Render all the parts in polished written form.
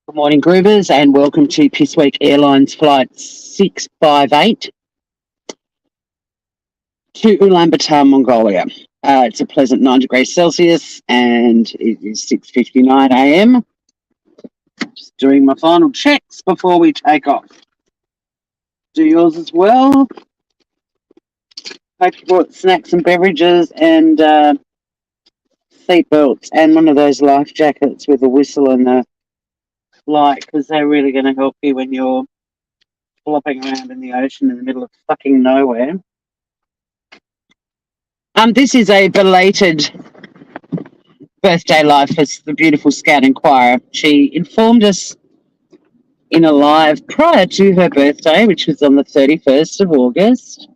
Good morning, Groovers, and welcome to Pissweek Airlines Flight 658 to Ulaanbaatar, Mongolia. It's a pleasant 9 degrees Celsius, and it is 6:59 a.m. Just doing my final checks before we take off. Do yours as well. Hope you brought snacks and beverages and seat belts and one of those life jackets with a whistle and a light, because they're really going to help you when you're flopping around in the ocean in the middle of fucking nowhere. This is a belated birthday live for the beautiful Scout Inquirer. She informed us in a live prior to her birthday, which was on the 31st of August,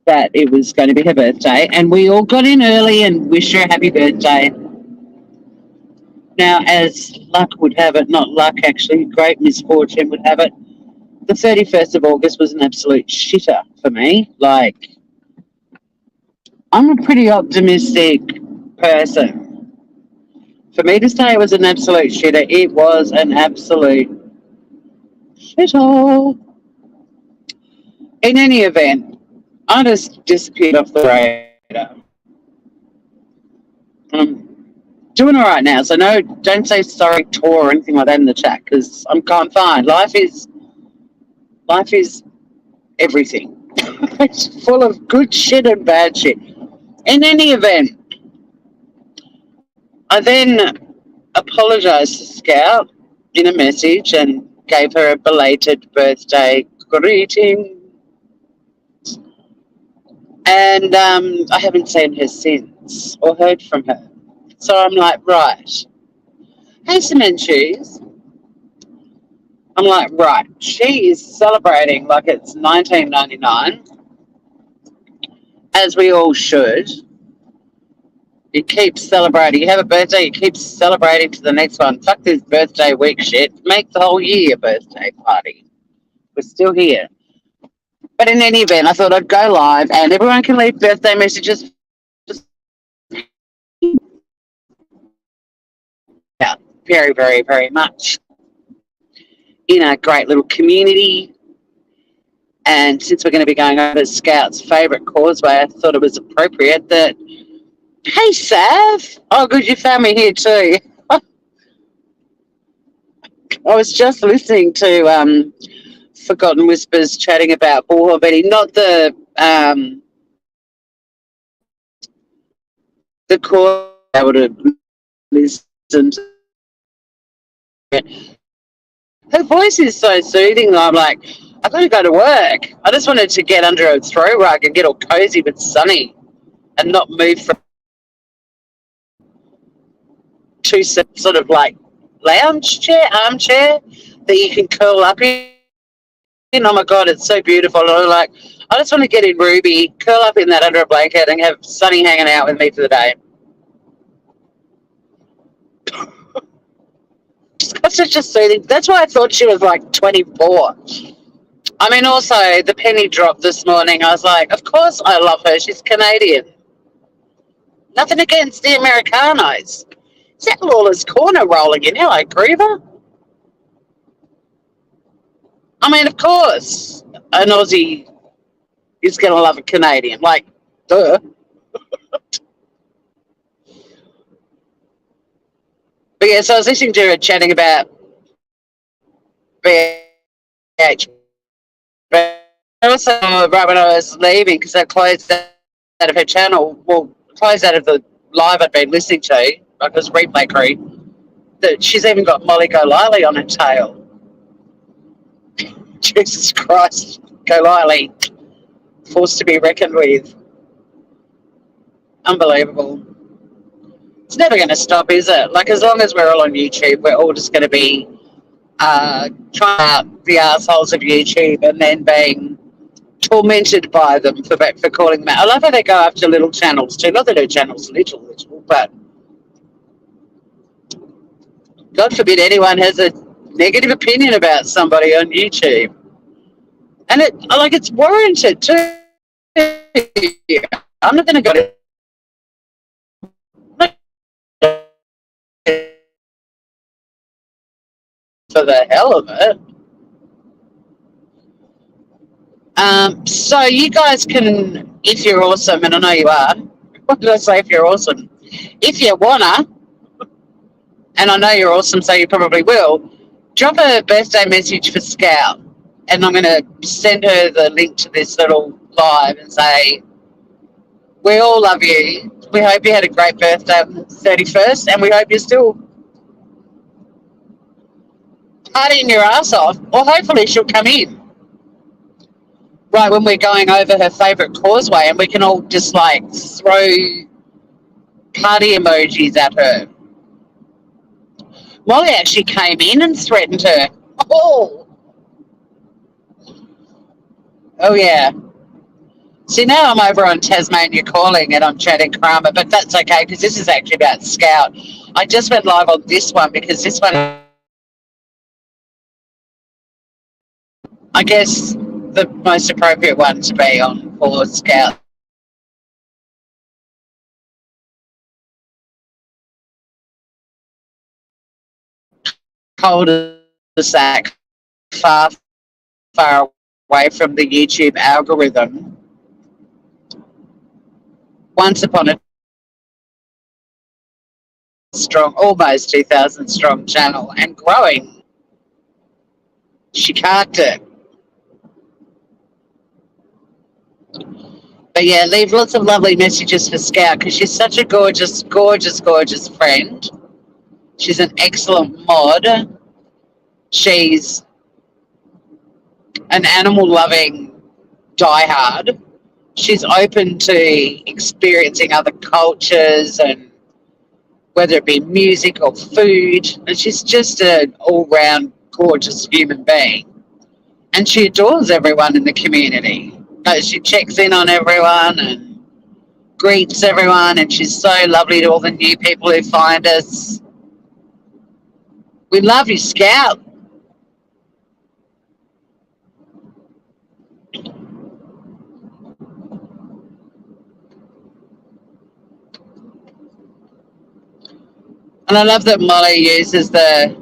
that it was going to be her birthday, and we all got in early and wished her a happy birthday. Now, as luck would have it, not luck actually, great misfortune would have it, the 31st of August was an absolute shitter for me. Like, I'm a pretty optimistic person. For me to say it was an absolute shitter, it was an absolute shithole. In any event, I just disappeared off the radar. I'm doing all right now, so no, don't say sorry, tour or anything like that in the chat, because I'm fine. Life is everything. It's full of good shit and bad shit. In any event, I then apologised to Scout in a message and gave her a belated birthday greeting. And I haven't seen her since or heard from her. So I'm like, right. Hey, Cement Shoes. I'm like, right. She is celebrating like it's 1999, as we all should. You keep celebrating. You have a birthday, you keep celebrating to the next one. Fuck this birthday week shit. Make the whole year a birthday party. We're still here. But in any event, I thought I'd go live and everyone can leave birthday messages. Yeah, very, very, very much. In a great little community. And since we're going to be going over Scout's favourite causeway, I thought it was appropriate that, hey, Sav. Oh, good, you found me here too. I was just listening to Forgotten Whispers chatting about bullhorn betting, not the cause able to listen to it. Her voice is so soothing. I'm like, I've got to go to work. I just wanted to get under a throw rug and get all cozy but sunny and not move from two sort of like armchair that you can curl up in. Oh my God, it's so beautiful. And I'm like, I just want to get in Ruby, curl up in that under a blanket and have Sunny hanging out with me for the day. She's got such a soothing. That's why I thought she was like 24. I mean, also, the penny dropped this morning. I was like, of course I love her. She's Canadian. Nothing against the Americanos. Is that Lawler's Corner rolling in? Hello, Griever. I mean, of course, an Aussie is going to love a Canadian. Like, duh. But yeah, so I was listening to her chatting about BH. But also, right when I was leaving, because I closed out of her channel, well, closed out of the live I'd been listening to, like it was replay crew, that she's even got Molly Golightly on her tail. Jesus Christ, Golightly, forced to be reckoned with. Unbelievable. It's never going to stop, is it? Like, as long as we're all on YouTube, we're all just going to be trying out the assholes of YouTube and then being tormented by them for calling them out. I love how they go after little channels too. Not that her channel's little, but God forbid anyone has a negative opinion about somebody on YouTube. And it's warranted too. I'm not going to go to for the hell of it. So you guys can, if you're awesome, and I know you are. What did I say? If you're awesome, if you wanna, and I know you're awesome, so you probably will. Drop a birthday message for Scout, and I'm going to send her the link to this little live and say, we all love you. We hope you had a great birthday on the 31st, and we hope you're still partying your ass off, or hopefully she'll come in right when we're going over her favourite causeway, and we can all just like throw party emojis at her. Molly actually came in and threatened her. Oh yeah. See, now I'm over on Tasmania calling and I'm chatting Karama, but that's okay because this is actually about Scout. I just went live on this one because this one, I guess, the most appropriate one to be on for Scout. Cul-de-sac, far, far away from the YouTube algorithm. Once upon a strong, almost 2,000 strong channel and growing. She carked it. But yeah, leave lots of lovely messages for Scout because she's such a gorgeous, gorgeous, gorgeous friend. She's an excellent mod. She's an animal-loving diehard. She's open to experiencing other cultures and whether it be music or food. And she's just an all-round gorgeous human being. And she adores everyone in the community. She checks in on everyone and greets everyone, and she's so lovely to all the new people who find us. We love you, Scout. And I love that Molly uses I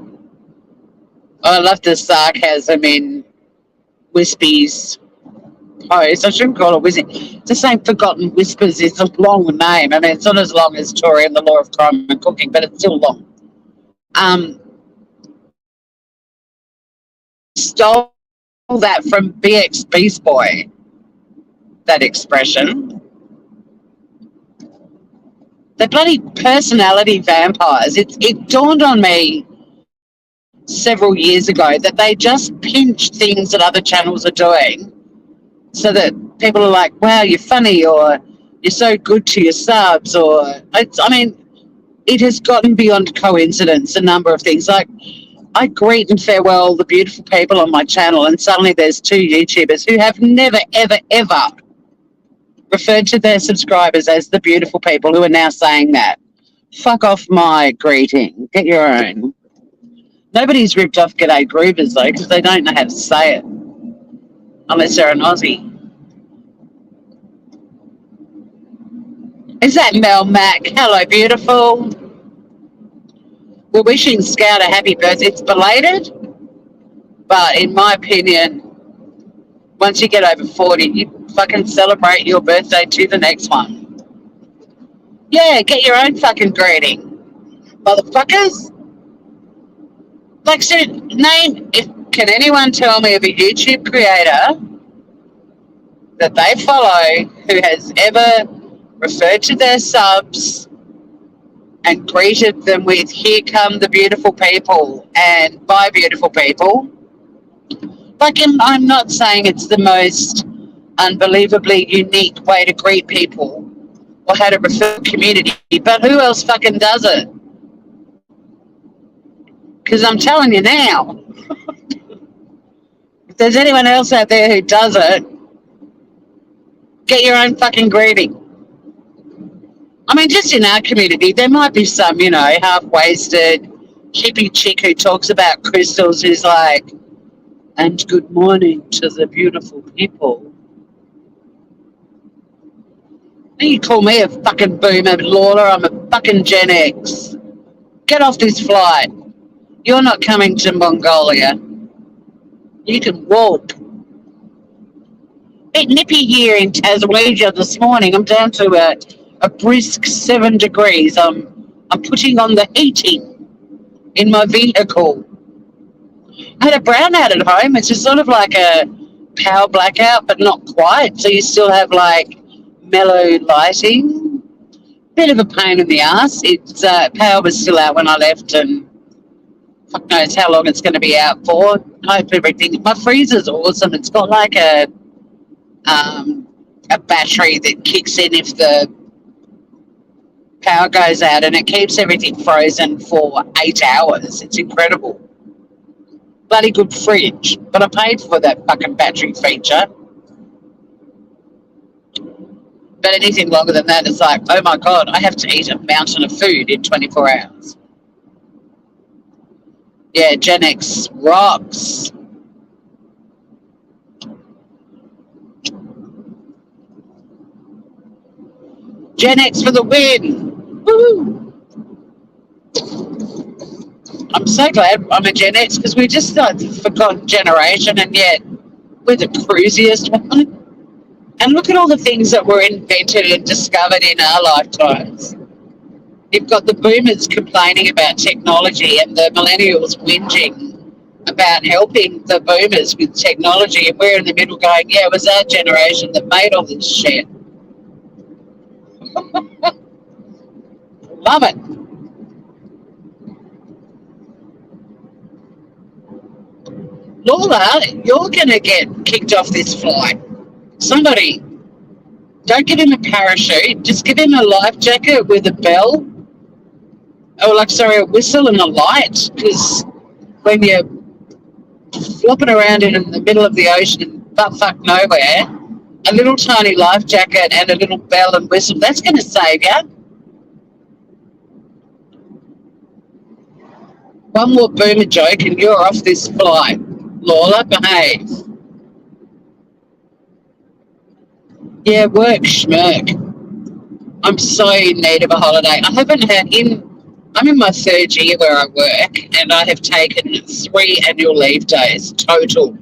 love the sarcasm in Wispy's post. I shouldn't call it Wispy. It's the same Forgotten Whispers. It's a long name. I mean, it's not as long as Tori and the Law of Crime and Cooking, but it's still long. Stole that from BX Beast Boy, that expression. The bloody personality vampires. It dawned on me several years ago that they just pinch things that other channels are doing so that people are like, wow, you're funny, or you're so good to your subs, or I mean, it has gotten beyond coincidence, a number of things. Like, I greet and farewell the beautiful people on my channel, and suddenly there's two YouTubers who have never, ever, ever referred to their subscribers as the beautiful people who are now saying that. Fuck off my greeting. Get your own. Nobody's ripped off G'day Groovers, though, because they don't know how to say it. Unless they're an Aussie. Is that Mel Mac? Hello, beautiful. We're wishing Scout a happy birthday. It's belated, but in my opinion, once you get over 40, you fucking celebrate your birthday to the next one. Yeah, get your own fucking greeting, motherfuckers. Like, so can anyone tell me of a YouTube creator that they follow who has ever referred to their subs and greeted them with, here come the beautiful people, and by beautiful people? Like, I'm not saying it's the most unbelievably unique way to greet people or how to refer to the community, but who else fucking does it? Because I'm telling you now, if there's anyone else out there who does it, get your own fucking greeting. I mean, just in our community, there might be some, half-wasted hippie chick who talks about crystals who's like, and good morning to the beautiful people. You call me a fucking boomer, Lawler, I'm a fucking Gen X. Get off this flight. You're not coming to Mongolia. You can walk. Bit nippy here in Tasmania this morning. I'm down to a brisk 7 degrees. I'm putting on the heating in my vehicle. I had a brownout at home. It's just sort of like a power blackout, but not quite. So you still have like mellow lighting. Bit of a pain in the ass. It's power was still out when I left, and fuck knows how long it's going to be out for. Hope everything. My freezer's awesome. It's got like um, a battery that kicks in if the power goes out, and it keeps everything frozen for 8 hours. It's incredible. Bloody good fridge, but I paid for that fucking battery feature. But anything longer than that is like, oh my god, I have to eat a mountain of food in 24 hours. Yeah, Gen X rocks. Gen X for the win. Woo! I'm so glad I'm a Gen X because we're just like the forgotten generation, and yet we're the cruisiest one. And look at all the things that were invented and discovered in our lifetimes. You've got the boomers complaining about technology and the millennials whinging about helping the boomers with technology, and we're in the middle going, yeah, it was our generation that made all this shit. Love it. Lola, you're going to get kicked off this flight. Somebody, don't give him a parachute, just give him a life jacket with a bell. Oh, like, sorry, a whistle and a light, because when you're flopping around in the middle of the ocean in butt-fuck nowhere, a little tiny life jacket and a little bell and whistle, that's going to save you. One more boomer joke and you're off this flight. Lola, behave. Yeah, work, schmirk. I'm so in need of a holiday. I haven't had I'm in my third year where I work, and I have taken 3 annual leave days total.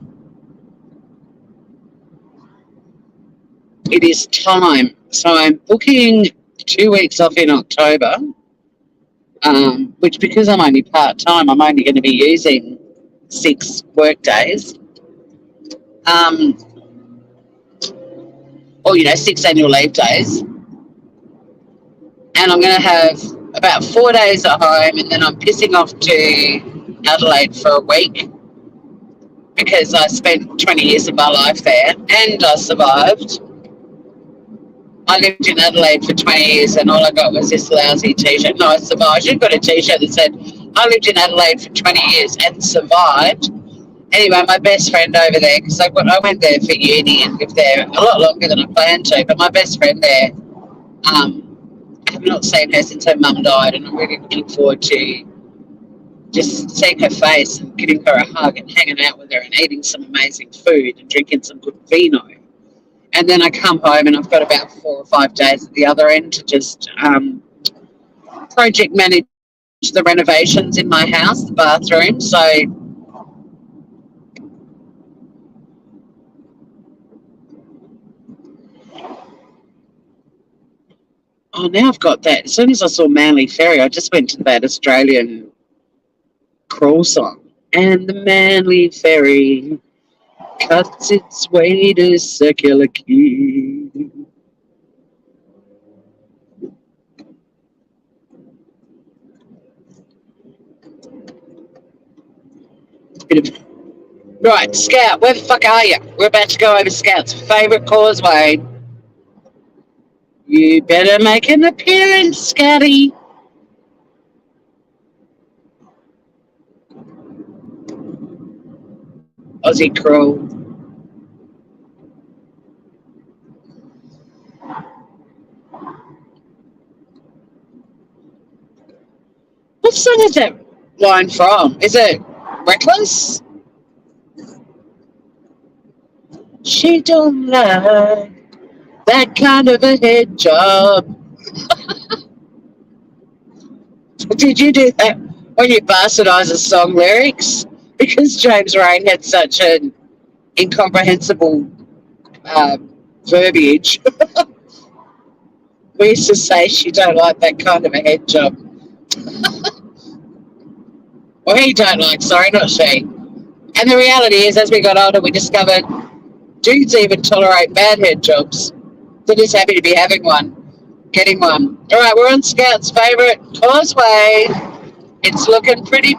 It is time. So I'm booking 2 weeks off in October, which, because I'm only part-time, I'm only going to be using 6 work days. Or, 6 annual leave days. And I'm going to have about 4 days at home, and then I'm pissing off to Adelaide for a week because I spent 20 years of my life there and I survived. I lived in Adelaide for 20 years and all I got was this lousy t-shirt. No, I survived. I should have got a t-shirt that said, I lived in Adelaide for 20 years and survived. Anyway, my best friend over there, because I went there for uni and lived there a lot longer than I planned to, but my best friend there, I've not seen her since her mum died, and I'm really looking forward to just seeing her face and giving her a hug and hanging out with her and eating some amazing food and drinking some good vino. And then I come home and I've got about 4 or 5 days at the other end to just project manage the renovations in my house, the bathroom. So now I've got that. As soon as I saw Manly Ferry, I just went to that Australian crawl song. And the Manly Ferry cuts its way to Circular Quay. Right, Scout, where the fuck are you? We're about to go over Scout's favourite causeway. You better make an appearance, Scouty. Aussie crawl. What song is that line from? Is it Reckless? She don't like that kind of a head job. Did you do that? when you bastardise a song lyrics, because James Rain had such an incomprehensible uh, verbiage. We used to say she don't like that kind of a head job. Or he don't like, sorry, not she. And the reality is, as we got older, we discovered dudes even tolerate bad head jobs. They're just happy to be having one, getting one. All right, we're on Scout's favourite causeway. It's looking pretty.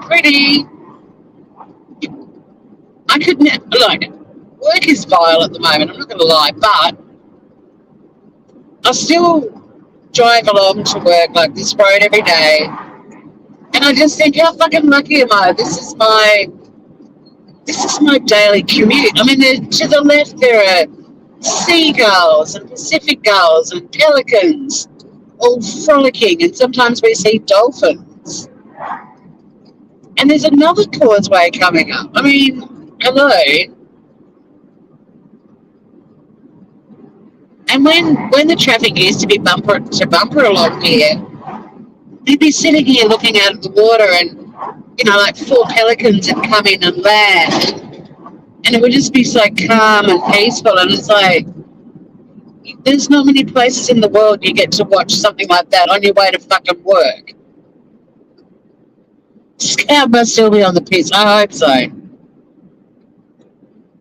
I could like work is vile at the moment. I'm not going to lie, but I still drive along to work like this road every day, and I just think, how fucking lucky am I? This is my daily commute. I mean, to the left there are seagulls and Pacific gulls and pelicans all frolicking, and sometimes we see dolphins. And there's another causeway coming up. I mean, hello. And when the traffic used to be bumper to bumper along here, you'd be sitting here looking out at the water and, like 4 pelicans would come in and land. And it would just be so calm and peaceful. And it's like, there's not many places in the world you get to watch something like that on your way to fucking work. Scout must still be on the piss. I hope so.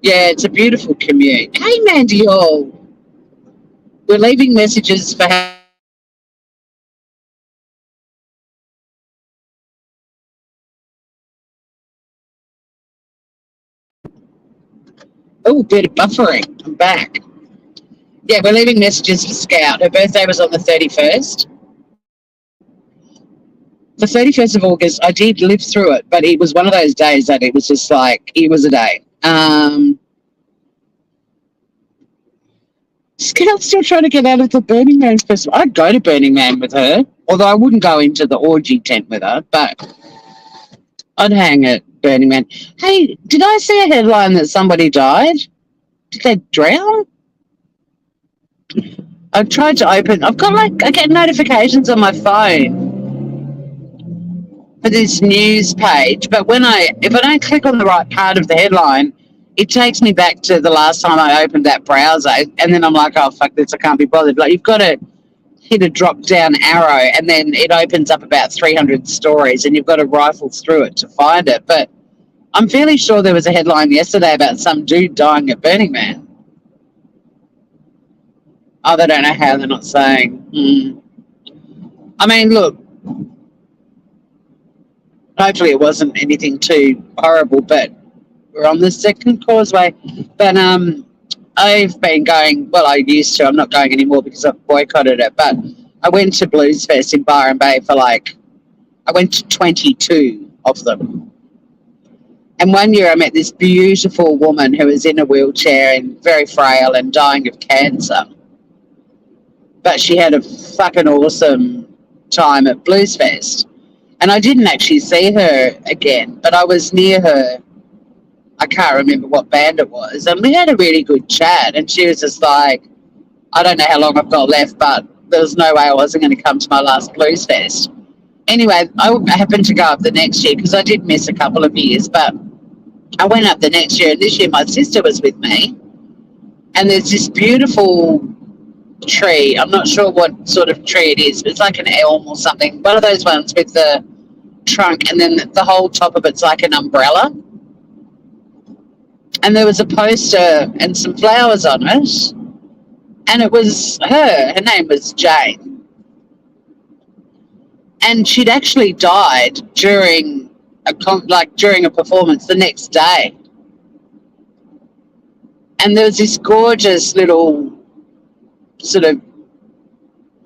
Yeah, it's a beautiful commute. Hey, Mandy Hall. We're leaving messages for... Oh, bit of buffering. I'm back. Yeah, we're leaving messages for Scout. Her birthday was on the 31st. The 31st of August, I did live through it, but it was one of those days that it was just like, it was a day. Scout's still trying to get out of the Burning Man festival. I'd go to Burning Man with her, although I wouldn't go into the orgy tent with her, but I'd hang at Burning Man. Hey, did I see a headline that somebody died? Did they drown? I've tried to open. I get notifications on my phone for this news page, but if I don't click on the right part of the headline, it takes me back to the last time I opened that browser, and then I'm like, oh fuck this, I can't be bothered. Like, you've got to hit a drop down arrow, and then it opens up about 300 stories, and you've got to rifle through it to find it. But I'm fairly sure there was a headline yesterday about some dude dying at Burning Man. Oh, they don't know how, they're not saying. I mean, look, hopefully it wasn't anything too horrible, but we're on the second causeway. But I've been going, well, I used to, I'm not going anymore because I've boycotted it, but I went to Blues Fest in Byron Bay I went to 22 of them. And one year I met this beautiful woman who was in a wheelchair and very frail and dying of cancer. But she had a fucking awesome time at Blues Fest. And I didn't actually see her again, but I was near her. I can't remember what band it was. And we had a really good chat. And she was just like, I don't know how long I've got left, but there was no way I wasn't going to come to my last Blues Fest. Anyway, I happened to go up the next year because I did miss a couple of years, but I went up the next year, and this year my sister was with me. And there's this beautiful tree. I'm not sure what sort of tree it is, but it's like an elm or something. One of those ones with the trunk, and then the whole top of it's like an umbrella. And there was a poster and some flowers on it, and it was her. Her name was Jane, and she'd actually died during a performance the next day. And there was this gorgeous little sort of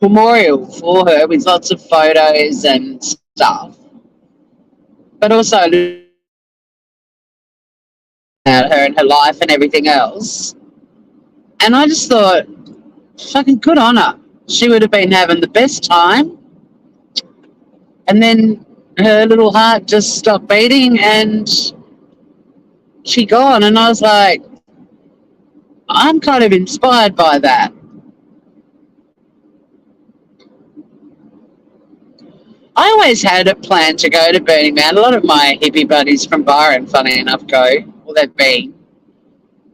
memorial for her with lots of photos and stuff, but also about her and her life and everything else. And I just thought, fucking good on her. She would have been having the best time. And then her little heart just stopped beating and she gone. And I was like, I'm kind of inspired by that. I always had a plan to go to Burning Man. A lot of my hippie buddies from Byron, funny enough, go. Well, they've been.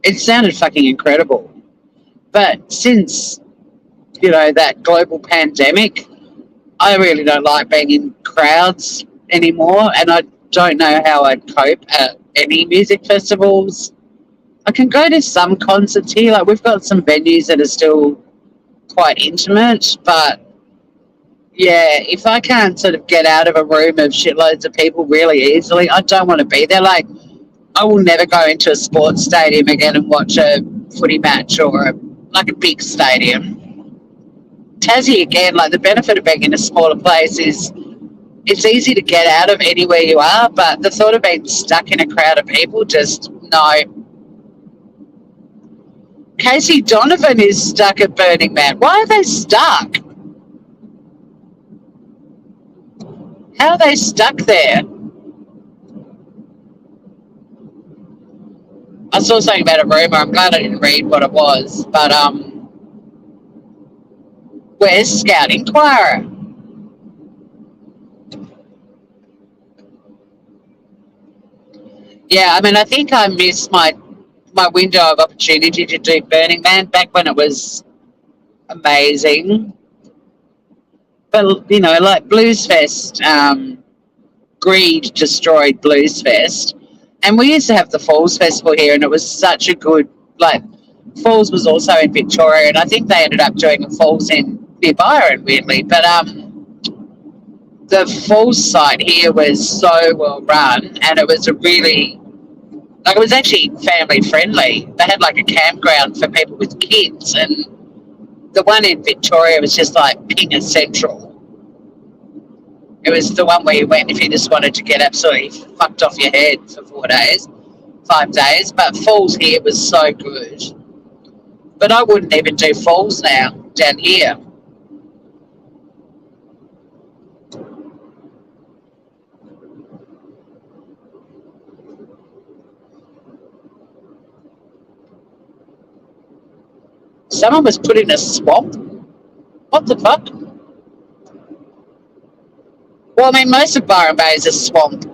It sounded fucking incredible. But since, that global pandemic, I really don't like being in crowds anymore. And I don't know how I'd cope at any music festivals. I can go to some concerts here. Like, we've got some venues that are still quite intimate, but yeah, if I can't sort of get out of a room of shitloads of people really easily, I don't want to be there. Like, I will never go into a sports stadium again and watch a footy match or like a big stadium. Tassie, again, like the benefit of being in a smaller place is it's easy to get out of anywhere you are, but the thought of being stuck in a crowd of people, just no. Casey Donovan is stuck at Burning Man. Why are they stuck? How are they stuck there? I saw something about a rumour. I'm glad I didn't read what it was. But where's Scout Inquirer? Yeah, I mean, I think I missed my window of opportunity to do Burning Man back when it was amazing. But, like Blues Fest, Greed destroyed Blues Fest. And we used to have the Falls Festival here, and it was such a good, like, Falls was also in Victoria, and I think they ended up doing a Falls in near Byron, weirdly. But the Falls site here was so well run, and it was a really, like, it was actually family friendly. They had like a campground for people with kids, and the one in Victoria was just like Pinger Central. It was the one where you went if you just wanted to get absolutely fucked off your head for 4 days, 5 days. But Falls here was so good. But I wouldn't even do Falls now down here. Someone was put in a swamp. What the fuck? Well, I mean, most of Byron Bay is a swamp,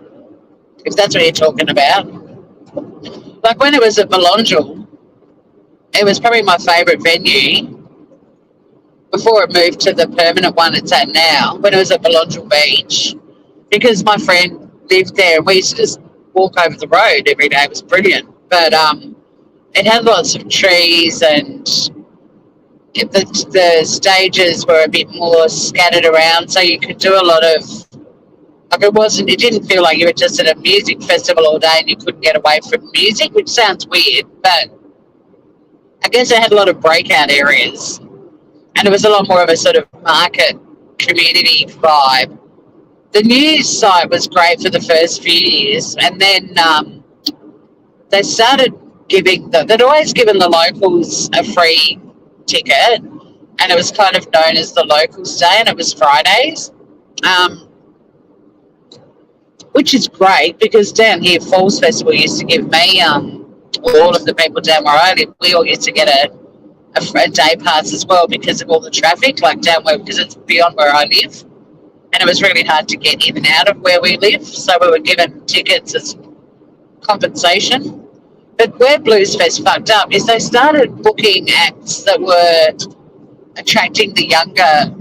if that's what you're talking about. Like when it was at Melonjal, it was probably my favourite venue before it moved to the permanent one it's at now, when it was at Melonjal Beach, because my friend lived there and we used to just walk over the road every day. It was brilliant. But it had lots of trees, and the stages were a bit more scattered around, so you could do a lot of, like, it didn't feel like you were just at a music festival all day and you couldn't get away from music, which sounds weird, but I guess it had a lot of breakout areas, and it was a lot more of a sort of market community vibe. The news site was great for the first few years, and then they started they'd always given the locals a free ticket, and it was kind of known as the Locals Day, and it was Fridays, which is great because down here, Falls Festival used to give me, all of the people down where I live, we all used to get a day pass as well because of all the traffic, like down where, because it's beyond where I live, and it was really hard to get in and out of where we live, so we were given tickets as compensation. But where Blues Fest fucked up is they started booking acts that were attracting the younger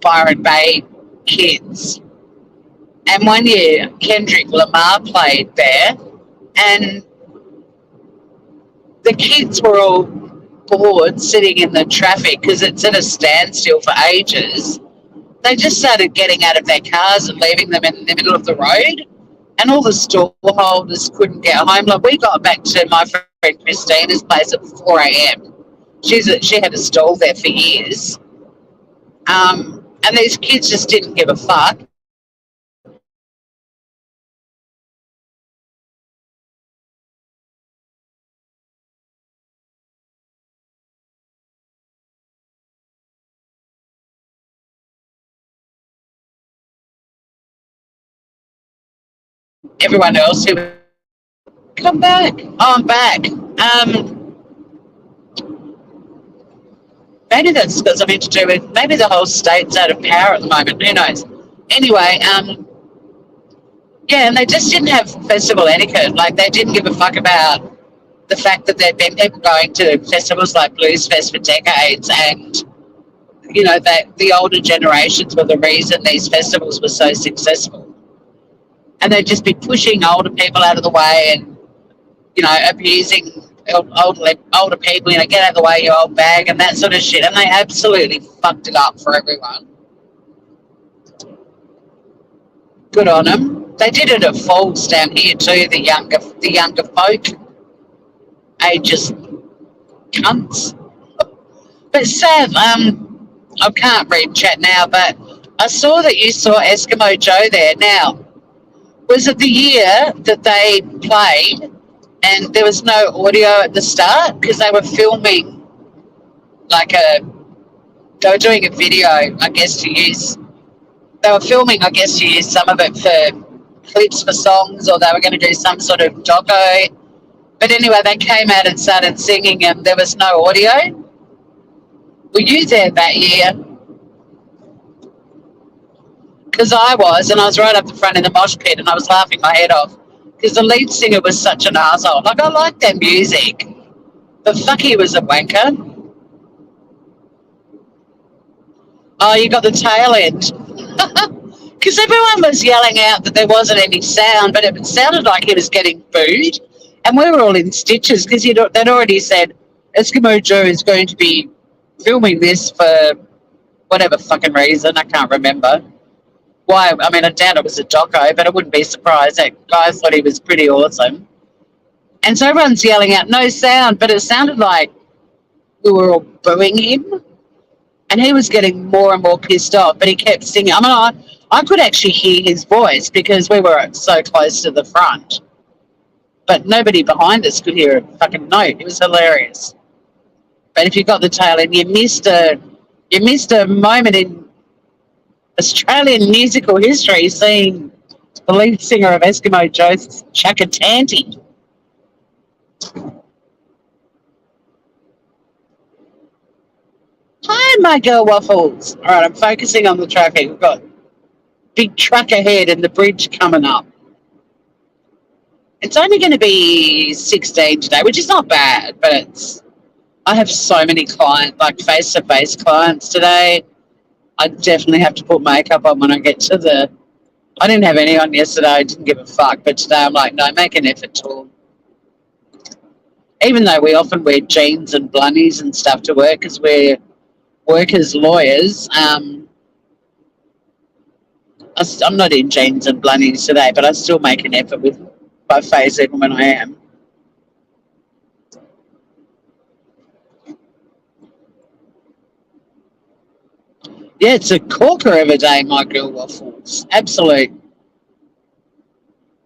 Byron Bay kids. And one year, Kendrick Lamar played there, and the kids were all bored sitting in the traffic because it's at a standstill for ages. They just started getting out of their cars and leaving them in the middle of the road, and all the stall holders couldn't get home. Like, we got back to my friend Christina's place at 4 a.m. She had a stall there for years. And these kids just didn't give a fuck. Everyone else who come back. Oh, I'm back. Maybe that's got something to do with, maybe the whole state's out of power at the moment. Who knows? Anyway, yeah, and they just didn't have festival etiquette. Like, they didn't give a fuck about the fact that there'd been people going to festivals like Blues Fest for decades, and that the older generations were the reason these festivals were so successful. And they'd just be pushing older people out of the way and abusing older people. Get out of the way, you old bag, and that sort of shit. And they absolutely fucked it up for everyone. Good on them. They did it at Falls down here too. The younger folk, just cunts. But Sav, I can't read chat now, but I saw that you saw Eskimo Joe there. Now, was it the year that they played and there was no audio at the start because they were filming they were doing a video, I guess, to use. They were filming, I guess, to use some of it for clips for songs, or they were going to do some sort of doco. But anyway, they came out and started singing and there was no audio. Were you there that year? Because I was, and I was right up the front in the mosh pit, and I was laughing my head off because the lead singer was such an arsehole. Like, I liked their music, but fuck, he was a wanker. Oh, you got the tail end. Because everyone was yelling out that there wasn't any sound, but it sounded like he was getting booed. And we were all in stitches because they'd already said Eskimo Joe is going to be filming this for whatever fucking reason. I can't remember why. I mean, I doubt it was a doco, but I wouldn't be surprised. That guy thought he was pretty awesome. And so everyone's yelling out, no sound, but it sounded like we were all booing him. And he was getting more and more pissed off, but he kept singing. I mean, I could actually hear his voice because we were so close to the front. But nobody behind us could hear a fucking note. It was hilarious. But if you got the tail end, you missed a moment in Australian musical history seeing the lead singer of Eskimo Joe's Chakatanti. Hi, my girl Waffles. All right, I'm focusing on the traffic. We've got big truck ahead and the bridge coming up. It's only going to be 16 today, which is not bad, but I have so many clients, like face-to-face clients today. I definitely have to put makeup on when I get to I didn't have any on yesterday. I didn't give a fuck, but today I'm like, no, make an effort to all. Even though we often wear jeans and blunnies and stuff to work because we're workers, lawyers. I'm not in jeans and blunnies today, but I still make an effort with my face even when I am. Yeah, it's a corker of a day, my girl Waffles. Absolute.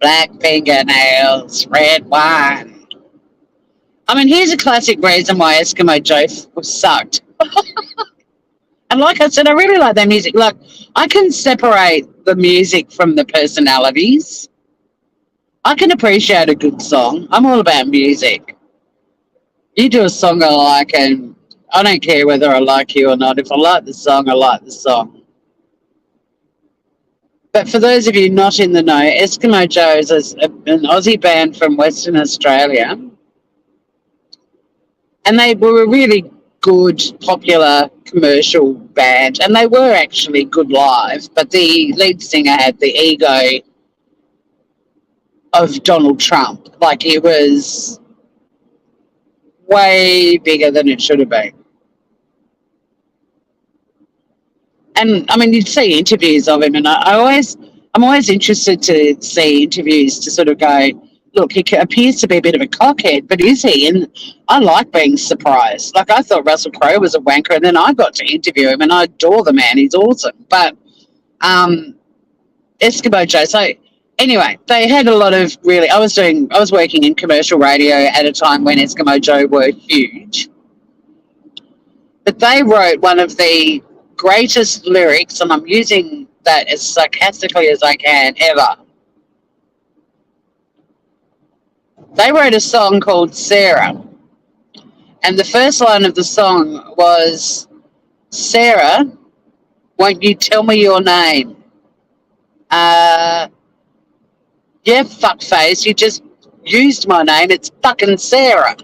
Black fingernails, red wine. I mean, here's a classic reason why Eskimo Joe was sucked. And like I said, I really like their music. Like, I can separate the music from the personalities. I can appreciate a good song. I'm all about music. You do a song I like, and I don't care whether I like you or not. If I like the song, I like the song. But for those of you not in the know, Eskimo Joe is an Aussie band from Western Australia. And they were a really good, popular commercial band. And they were actually good live. But the lead singer had the ego of Donald Trump. Like, it was way bigger than it should have been. And I mean, you'd see interviews of him, and I'm always interested to see interviews to sort of go, look, he appears to be a bit of a cockhead, but is he? And I like being surprised. Like, I thought Russell Crowe was a wanker, and then I got to interview him, and I adore the man. He's awesome. But Eskimo Joe. So anyway, they had a lot of really. I was working in commercial radio at a time when Eskimo Joe were huge, but they wrote one of the greatest lyrics, and I'm using that as sarcastically as I can ever. They wrote a song called Sarah, and the first line of the song was, Sarah, won't you tell me your name? Uh, yeah, fuckface, you just used my name. It's fucking Sarah.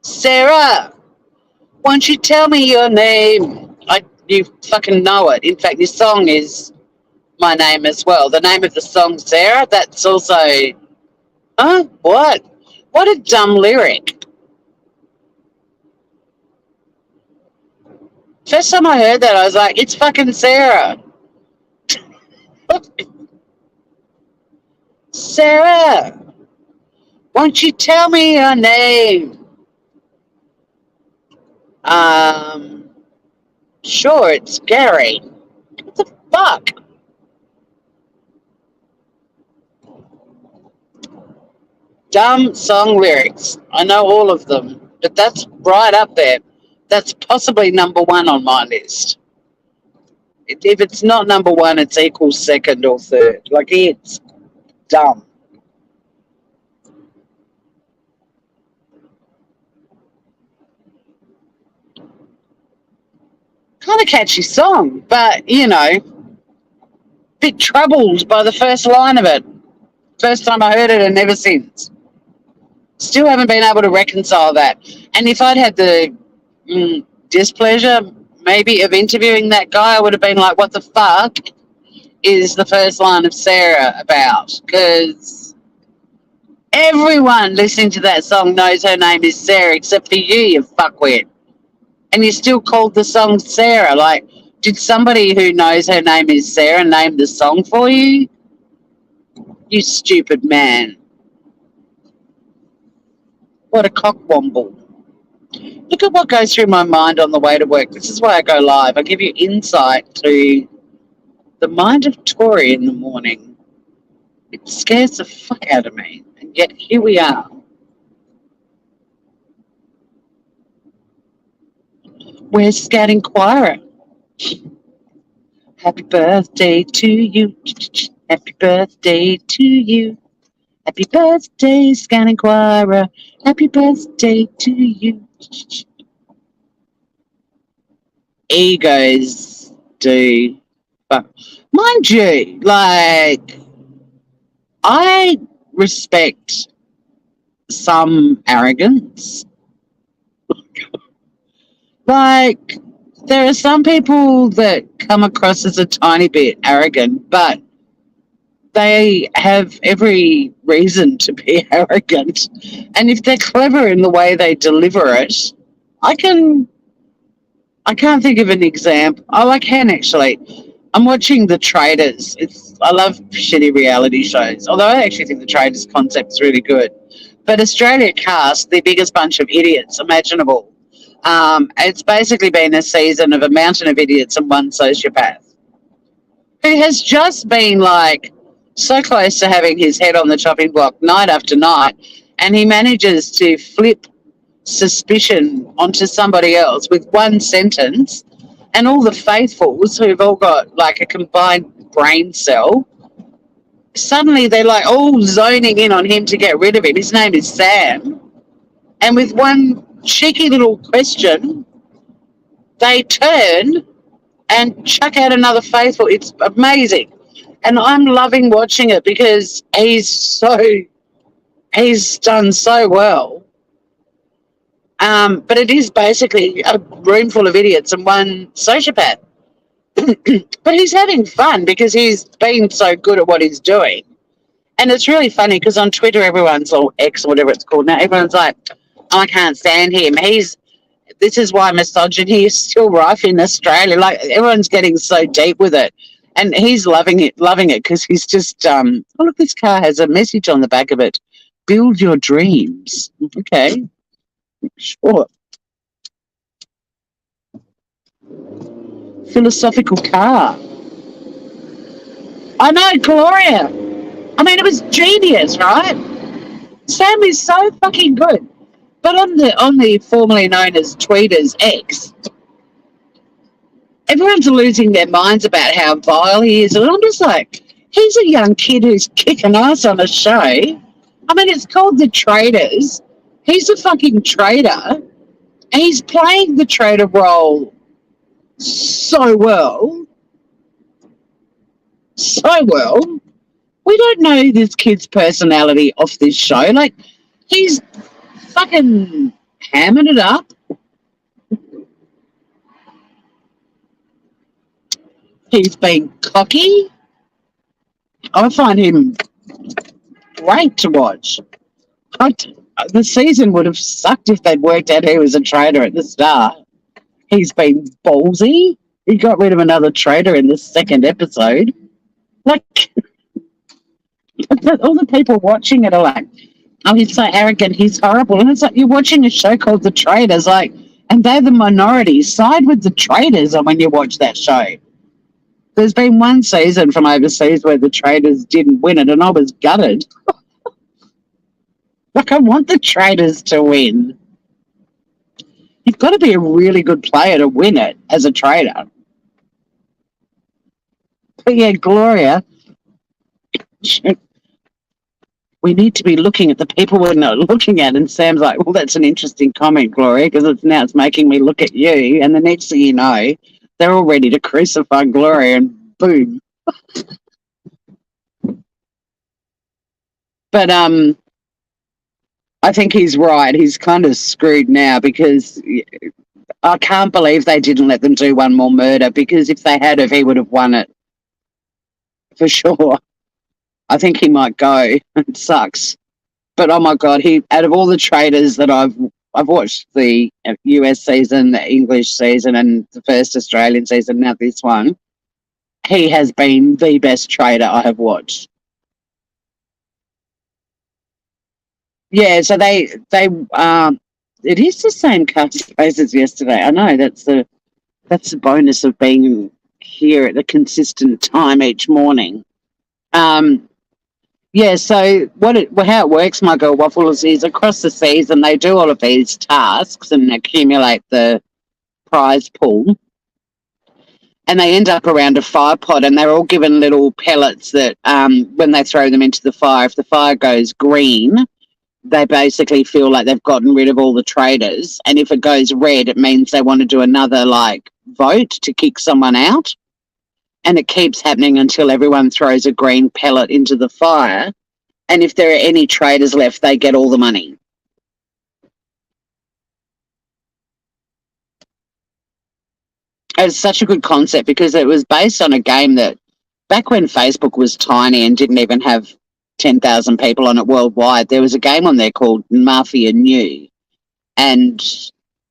Sarah, won't you tell me your name? You fucking know it. In fact, your song is my name as well. The name of the song, Sarah, that's also, huh? What? What a dumb lyric. First time I heard that, I was like, it's fucking Sarah. Sarah, won't you tell me your name? Um, sure, it's Gary. What the fuck? Dumb song lyrics. I know all of them, but that's right up there. That's possibly number one on my list. If it's not number one, it's equal second or third. Like, it's dumb. Kind of catchy song, but, bit troubled by the first line of it. First time I heard it and never since. Still haven't been able to reconcile that. And if I'd had the displeasure, maybe, of interviewing that guy, I would have been like, what the fuck is the first line of Sarah about? Because everyone listening to that song knows her name is Sarah, except for you fuckwit. And you still called the song Sarah. Like, did somebody who knows her name is Sarah name the song for you? You stupid man. What a cockwomble. Look at what goes through my mind on the way to work. This is why I go live. I give you insight to the mind of Tori in the morning. It scares the fuck out of me. And yet here we are. Where's Scout Inquirer? Happy birthday to you. Happy birthday to you. Happy birthday, Scout Inquirer. Happy birthday to you. Egos do. But mind you, like, I respect some arrogance. Like, there are some people that come across as a tiny bit arrogant, but they have every reason to be arrogant. And if they're clever in the way they deliver it, I can't think of an example. Oh, I can actually. I'm watching The Traders. I love shitty reality shows, although I actually think The Traders concept is really good. But Australia cast the biggest bunch of idiots imaginable. It's basically been a season of a mountain of idiots and one sociopath who has just been like so close to having his head on the chopping block night after night, and he manages to flip suspicion onto somebody else with one sentence, and all the faithfuls who've all got like a combined brain cell, suddenly they're like all zoning in on him to get rid of him. His name is Sam. And with one cheeky little question, they turn and chuck out another faithful. It's amazing. And I'm loving watching it because he's done so well. But it is basically a room full of idiots and one sociopath. But he's having fun because he's been so good at what he's doing. And it's really funny because on Twitter, everyone's, or X or whatever it's called now, everyone's like, oh, I can't stand him. This is why misogyny is still rife in Australia. Like, everyone's getting so deep with it. And he's loving it because he's just, oh, look, this car has a message on the back of it. Build your dreams. Okay, sure. Philosophical car. I know, Gloria. I mean, it was genius, right? Sam is so fucking good. But on the formerly known as Tweeters X, everyone's losing their minds about how vile he is. And I'm just like, he's a young kid who's kicking ass on a show. I mean, it's called The Traders. He's a fucking trader. And he's playing the trader role so well. so well. We don't know this kid's personality off this show. Like, he's fucking hamming it up. He's been cocky. I find him great to watch. The season would have sucked if they'd worked out he was a traitor at the start. He's been ballsy. He got rid of another traitor in the second episode. Like, all the people watching it are like, oh, he's so arrogant, he's horrible. And it's like, you're watching a show called The Traitors, like, and they're the minority. Side with the traitors when you watch that show. There's been one season from overseas where the traitors didn't win it, and I was gutted. Like, I want the traitors to win. You've got to be a really good player to win it as a traitor. But yeah, Gloria, we need to be looking at the people we're not looking at. And Sam's like, well, that's an interesting comment, Gloria, because it's making me look at you. And the next thing you know, they're all ready to crucify Gloria, and boom. But I think he's right. He's kind of screwed now, because I can't believe they didn't let them do one more murder, because if they had, he would have won it for sure. I think he might go. It sucks. But oh my God, out of all the traitors that I've watched, the US season, the English season, and the first Australian season, now this one, he has been the best traitor I have watched. Yeah, so it is the same cast as yesterday. I know that's the bonus of being here at a consistent time each morning. Yeah, so how it works, my girl Waffles, is across the season they do all of these tasks and accumulate the prize pool, and they end up around a fire pot, and they're all given little pellets that when they throw them into the fire, if the fire goes green, they basically feel like they've gotten rid of all the traitors, and if it goes red, it means they want to do another vote to kick someone out. And it keeps happening until everyone throws a green pellet into the fire. And if there are any traitors left, they get all the money. It's such a good concept, because it was based on a game that back when Facebook was tiny and didn't even have 10,000 people on it worldwide, there was a game on there called Mafia New. And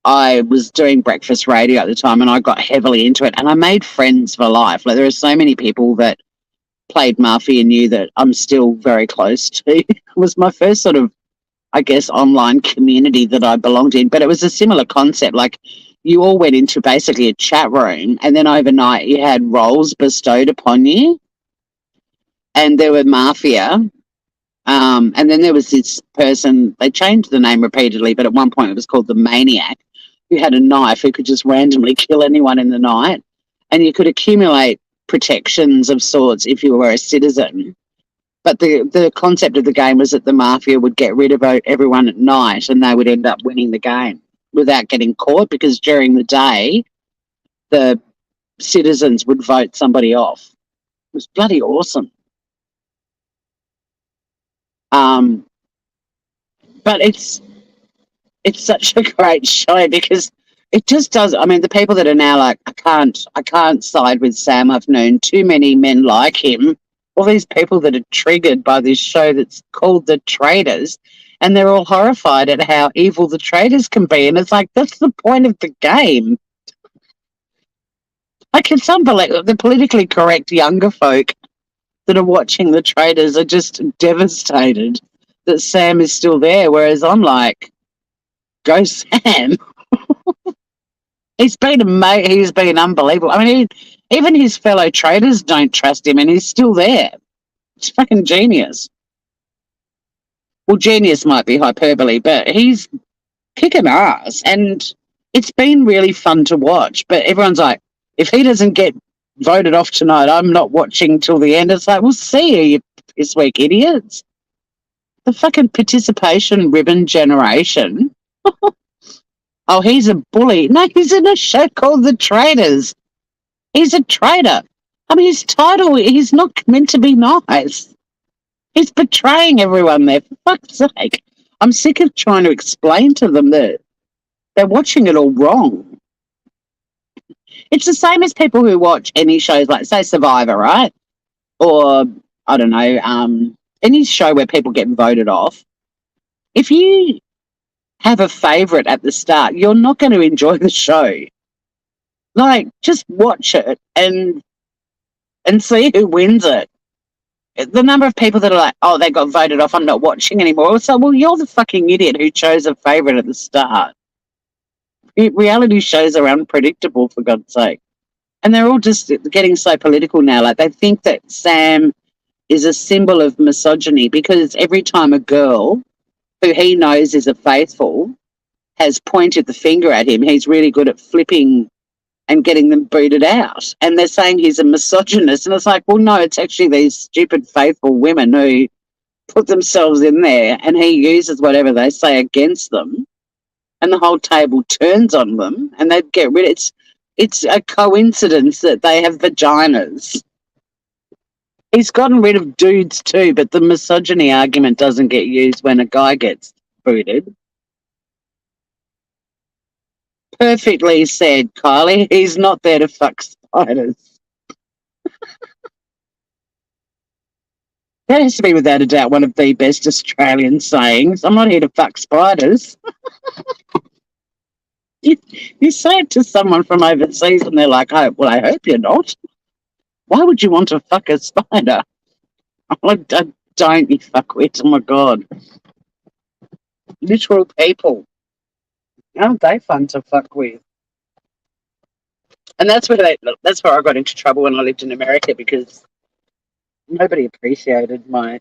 I was doing breakfast radio at the time, and I got heavily into it, and I made friends for life. Like, there are so many people that played Mafia New that I'm still very close to. It was my first sort of, I guess, online community that I belonged in, but it was a similar concept. Like, you all went into basically a chat room, and then overnight you had roles bestowed upon you, and there were mafia. And then there was this person, they changed the name repeatedly, but at one point it was called the Maniac, who had a knife, who could just randomly kill anyone in the night. And you could accumulate protections of sorts if you were a citizen. But the concept of the game was that the mafia would get rid of everyone at night, and they would end up winning the game without getting caught, because during the day, the citizens would vote somebody off. It was bloody awesome. But it's such a great show, because it just does. I mean, the people that are now like, I can't side with Sam. I've known too many men like him. All these people that are triggered by this show that's called The Traitors, and they're all horrified at how evil the traitors can be. And it's like, that's the point of the game. Like, it's unbelievable. The politically correct younger folk that are watching The Traitors are just devastated that Sam is still there, whereas I'm like, go Sam. He's been unbelievable. I mean, even his fellow traders don't trust him, and he's still there. It's fucking genius. Well, genius might be hyperbole, but he's kicking ass, and it's been really fun to watch. But everyone's like, if he doesn't get voted off tonight, I'm not watching till the end. It's like, we'll see you this week, idiots. The fucking participation ribbon generation. Oh, he's a bully. No, he's in a show called The Traitors. He's a traitor. I mean, his title, he's not meant to be nice. He's betraying everyone there, for fuck's sake. I'm sick of trying to explain to them that they're watching it all wrong. It's the same as people who watch any shows like, say, Survivor, right? Or, I don't know, any show where people get voted off. If you have a favourite at the start, you're not going to enjoy the show. Like, just watch it and see who wins it. The number of people that are like, oh, they got voted off, I'm not watching anymore. So, well, you're the fucking idiot who chose a favourite at the start. Reality shows are unpredictable, for God's sake. And they're all just getting so political now. Like, they think that Sam is a symbol of misogyny because every time a girl who he knows is a faithful has pointed the finger at him, he's really good at flipping and getting them booted out. And they're saying he's a misogynist. And it's like, well, no, it's actually these stupid faithful women who put themselves in there and he uses whatever they say against them. And the whole table turns on them and they get rid of it. It's a coincidence that they have vaginas. He's gotten rid of dudes too, but the misogyny argument doesn't get used when a guy gets booted. Perfectly said, Kylie. He's not there to fuck spiders. That has to be, without a doubt, one of the best Australian sayings. I'm not here to fuck spiders. You say it to someone from overseas and they're like, oh, well, I hope you're not. Why would you want to fuck a spider? Don't, you fuckwit. Oh, my God. Literal people. Aren't they fun to fuck with? And that's where I got into trouble when I lived in America because nobody appreciated my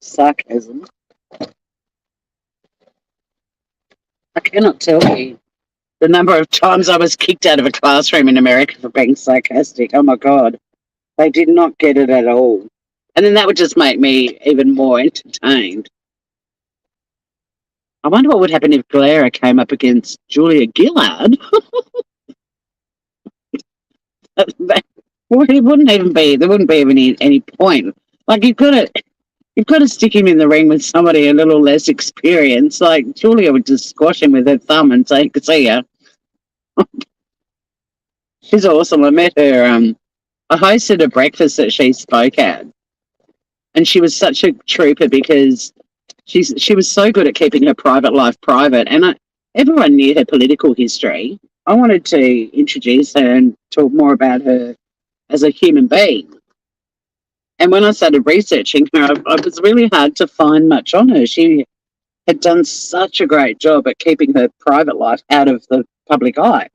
sarcasm. I cannot tell you the number of times I was kicked out of a classroom in America for being sarcastic. Oh, my God. They did not get it at all. And then that would just make me even more entertained. I wonder what would happen if Clara came up against Julia Gillard. Well, it wouldn't even be. There wouldn't be any point. Like you've got to stick him in the ring with somebody a little less experienced. Like Julia would just squash him with her thumb and say, "See ya." She's awesome. I met her. I hosted a breakfast that she spoke at, and she was such a trooper because she was so good at keeping her private life private, and everyone knew her political history. I wanted to introduce her and talk more about her as a human being. And when I started researching her, it was really hard to find much on her. She had done such a great job at keeping her private life out of the public eye.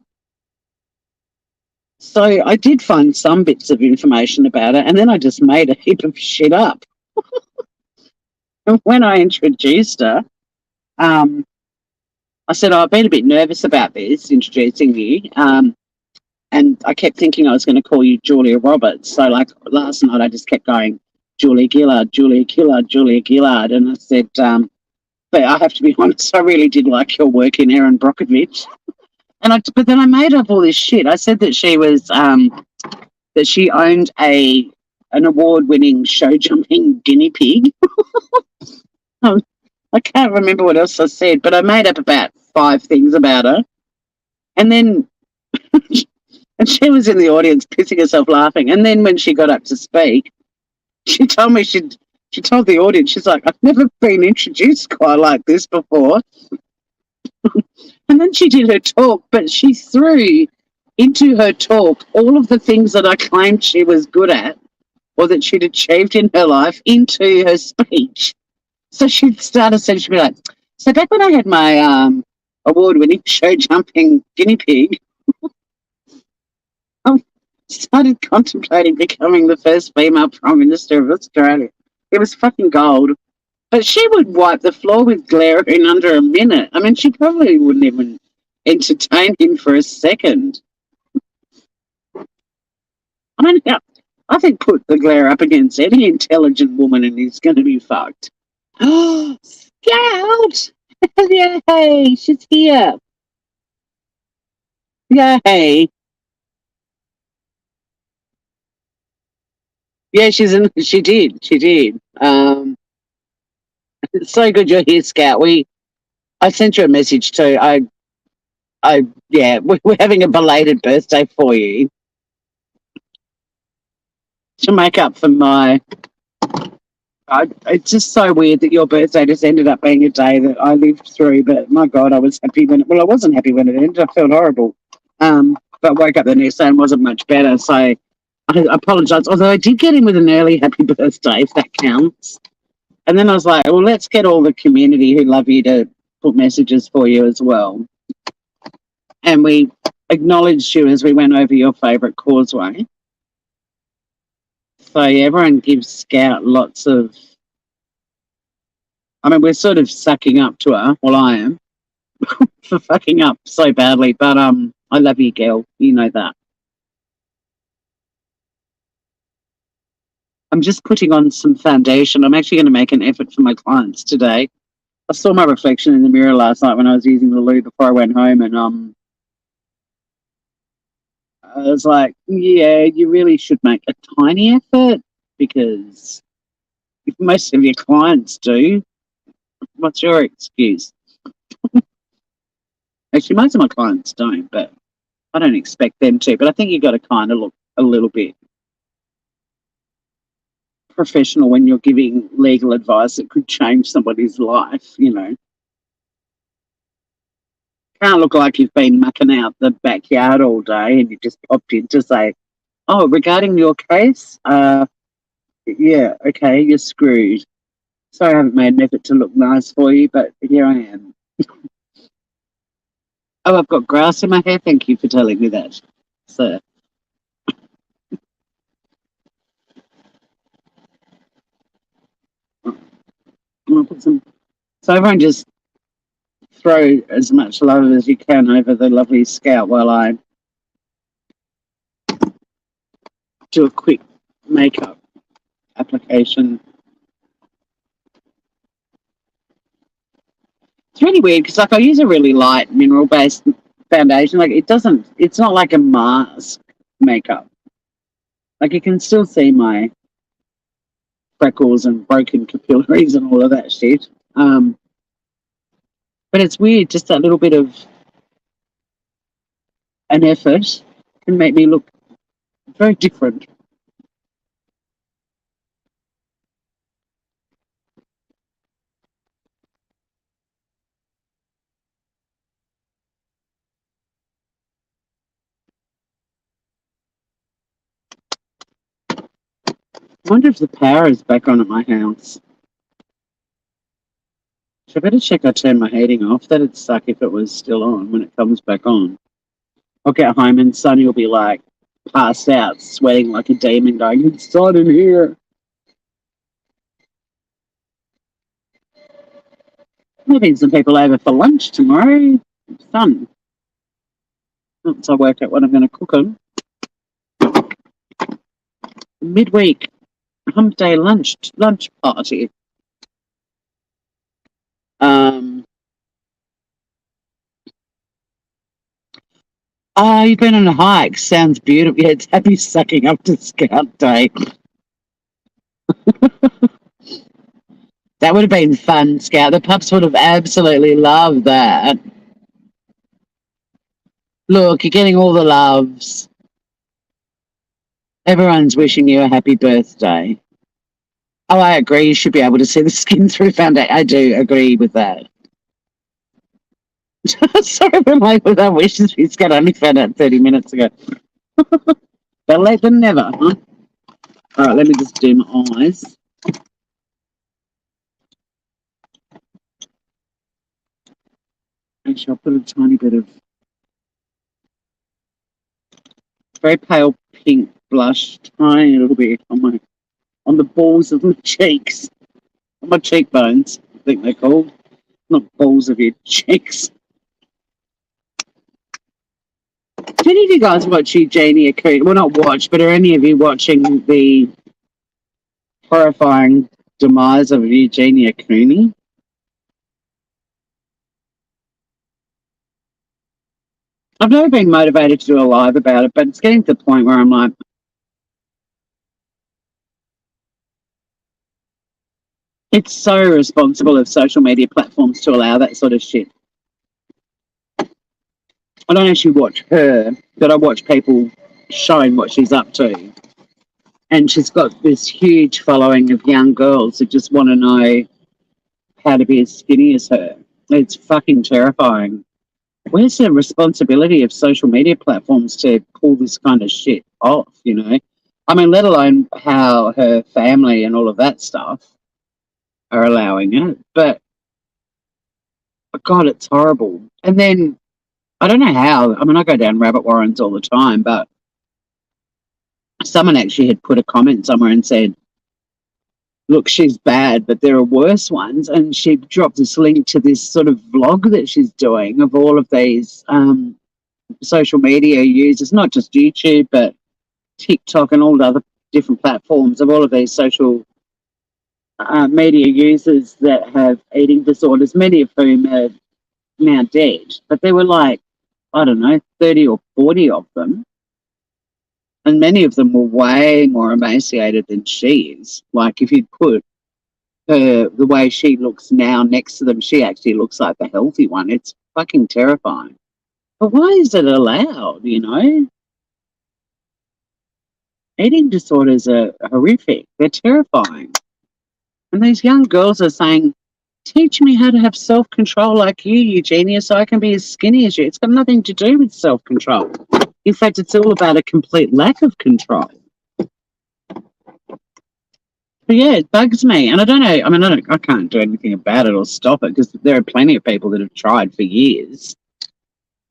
So I did find some bits of information about her, and then I just made a heap of shit up. And when I introduced her, I said, I've been a bit nervous about this, introducing you. And I kept thinking I was going to call you Julia Roberts. So, like, last night I just kept going, Julia Gillard, Julia Gillard, Julia Gillard. And I said, but I have to be honest, I really did like your work in Erin Brockovich. But then I made up all this shit. I said that she was, that she owned an award-winning show-jumping guinea pig. I can't remember what else I said, but I made up about 5 things about her. And then and she was in the audience pissing herself laughing. And then when she got up to speak, she told me she told the audience, she's like, I've never been introduced quite like this before. And then she did her talk, but she threw into her talk all of the things that I claimed she was good at or that she'd achieved in her life into her speech. So she'd start essentially she'd be like, so back when I had my award-winning show-jumping guinea pig, I started contemplating becoming the first female Prime Minister of Australia. It was fucking gold. But she would wipe the floor with glare in under a minute. I mean, she probably wouldn't even entertain him for a second. I mean, I think put the glare up against any intelligent woman and he's going to be fucked. Oh, Scout! Yay, she's here. Yay. Yeah, she did. She did. It's so good you're here, Scout. I sent you a message too. Yeah, we're having a belated birthday for you to make up for my. It's just so weird that your birthday just ended up being a day that I lived through. But my God, I was happy when. Well, I wasn't happy when it ended. I felt horrible. But woke up the next day and wasn't much better. So I apologise. Although I did get in with an early happy birthday, if that counts. And then I was like, well, let's get all the community who love you to put messages for you as well. And we acknowledged you as we went over your favourite causeway. So yeah, everyone gives Scout lots of. I mean, we're sort of sucking up to her. Well, I am for fucking up so badly. But I love you, girl. You know that. I'm just putting on some foundation. I'm actually going to make an effort for my clients today. I saw my reflection in the mirror last night when I was using the loo before I went home, and I was like, yeah, you really should make a tiny effort because if most of your clients do, what's your excuse? Actually, most of my clients don't, but I don't expect them to. But I think you've got to kind of look a little bit professional when you're giving legal advice that could change somebody's life, you know. Can't look like you've been mucking out the backyard all day and you just popped in to say, oh, regarding your case, yeah, okay, you're screwed. Sorry I haven't made an effort to look nice for you, but here I am. Oh, I've got grass in my hair. Thank you for telling me that, sir. I'm gonna put some. So everyone just throw as much love as you can over the lovely Scout while I do a quick makeup application. It's really weird because like I use a really light mineral based foundation. Like it's not like a mask makeup. Like you can still see my freckles and broken capillaries and all of that shit. But it's weird, just that little bit of an effort can make me look very different. I wonder if the power is back on at my house. So I better check I turned my heating off. That'd suck if it was still on when it comes back on. I'll get home and Sonny will be like passed out, sweating like a demon, going, it's hot in here. I'm having some people over for lunch tomorrow. Fun. Once I work out what I'm going to cook on. Midweek hump day lunch party. Um, oh, you've been on a hike. Sounds beautiful. Yeah, it's happy sucking up to Scout Day. That would have been fun, Scout. The pups would have absolutely loved that. Look, you're getting all the loves. Everyone's wishing you a happy birthday. Oh, I agree. You should be able to see the skin through foundation. I do agree with that. Sorry for my with our wishes. We got only found out 30 minutes ago. Better late than never, huh? All right, let me just do my eyes. Actually, I'll put a tiny bit of very pale pink blush, tiny little bit on the balls of my cheeks, on my cheekbones. I think they're called, not balls of your cheeks. Do any of you guys watch Eugenia Cooney? Well, not watch, but are any of you watching the horrifying demise of Eugenia Cooney? I've never been motivated to do a live about it, but it's getting to the point where I'm like, It's so irresponsible of social media platforms to allow that sort of shit. I don't actually watch her, but I watch people showing what she's up to. And she's got this huge following of young girls who just want to know how to be as skinny as her. It's fucking terrifying. Where's the responsibility of social media platforms to pull this kind of shit off, you know? I mean, let alone how her family and all of that stuff are allowing it. But God, it's horrible. And then I don't know how. I mean, I go down rabbit warrens all the time, but someone actually had put a comment somewhere and said, look, she's bad, but there are worse ones. And she dropped this link to this sort of vlog that she's doing of all of these social media users, not just YouTube, but TikTok and all the other different platforms of all of these social media users that have eating disorders, many of whom are now dead. But there were like, I don't know, 30 or 40 of them. And many of them were way more emaciated than she is. Like if you put her, the way she looks now next to them, she actually looks like the healthy one. It's fucking terrifying. But why is it allowed, you know? Eating disorders are horrific. They're terrifying. And these young girls are saying, teach me how to have self-control like you, Eugenia, so I can be as skinny as you. It's got nothing to do with self-control. In fact, it's all about a complete lack of control. But yeah, it bugs me. And I don't know, I mean, I can't do anything about it or stop it because there are plenty of people that have tried for years.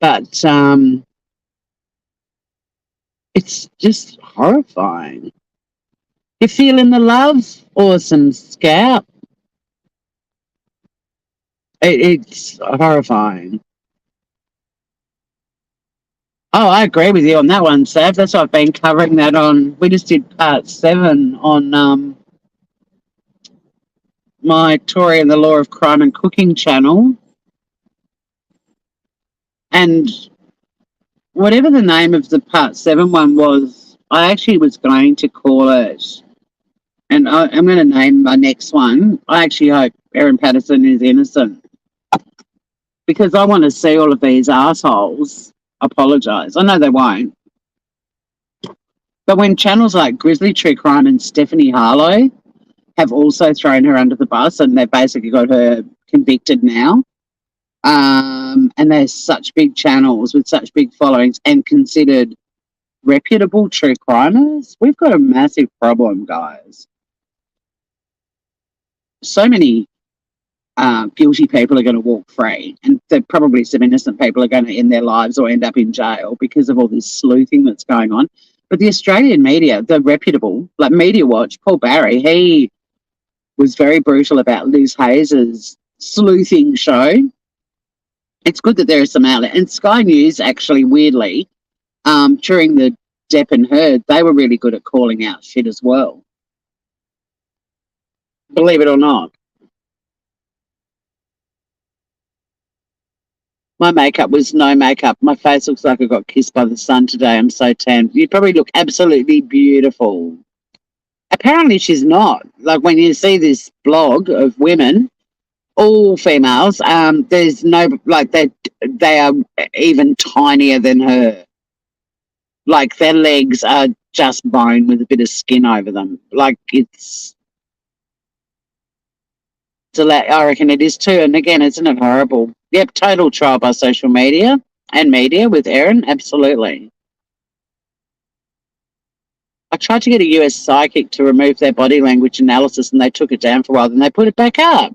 But it's just horrifying. You feeling the love? Awesome, Scout. It's horrifying. Oh, I agree with you on that one, Sav. That's why I've been covering that on. We just did part 7 on my Tory and the Law of Crime and Cooking channel. And whatever the name of the part 7 one was, I actually was going to call it, and I'm going to name my next one. I actually hope Erin Patterson is innocent because I want to see all of these assholes apologise. I know they won't. But when channels like Grizzly True Crime and Stephanie Harlow have also thrown her under the bus and they've basically got her convicted now, and they're such big channels with such big followings and considered reputable true crimers, we've got a massive problem, guys. So many guilty people are going to walk free, and probably some innocent people are going to end their lives or end up in jail because of all this sleuthing that's going on. But the Australian media, the reputable, like Media Watch, Paul Barry, he was very brutal about Liz Hayes's sleuthing show. It's good that there is some outlet. And Sky News, actually, weirdly, during the Depp and Heard, they were really good at calling out shit as well. Believe it or not. My makeup was no makeup. My face looks like I got kissed by the sun today. I'm so tan. You probably look absolutely beautiful. Apparently she's not. Like when you see this blog of women, all females, there's no, like they are even tinier than her. Like their legs are just bone with a bit of skin over them. Like I reckon it is too. And again, isn't it horrible? Yep, total trial by social media and media with Erin. Absolutely. I tried to get a US psychic to remove their body language analysis and they took it down for a while, then they put it back up.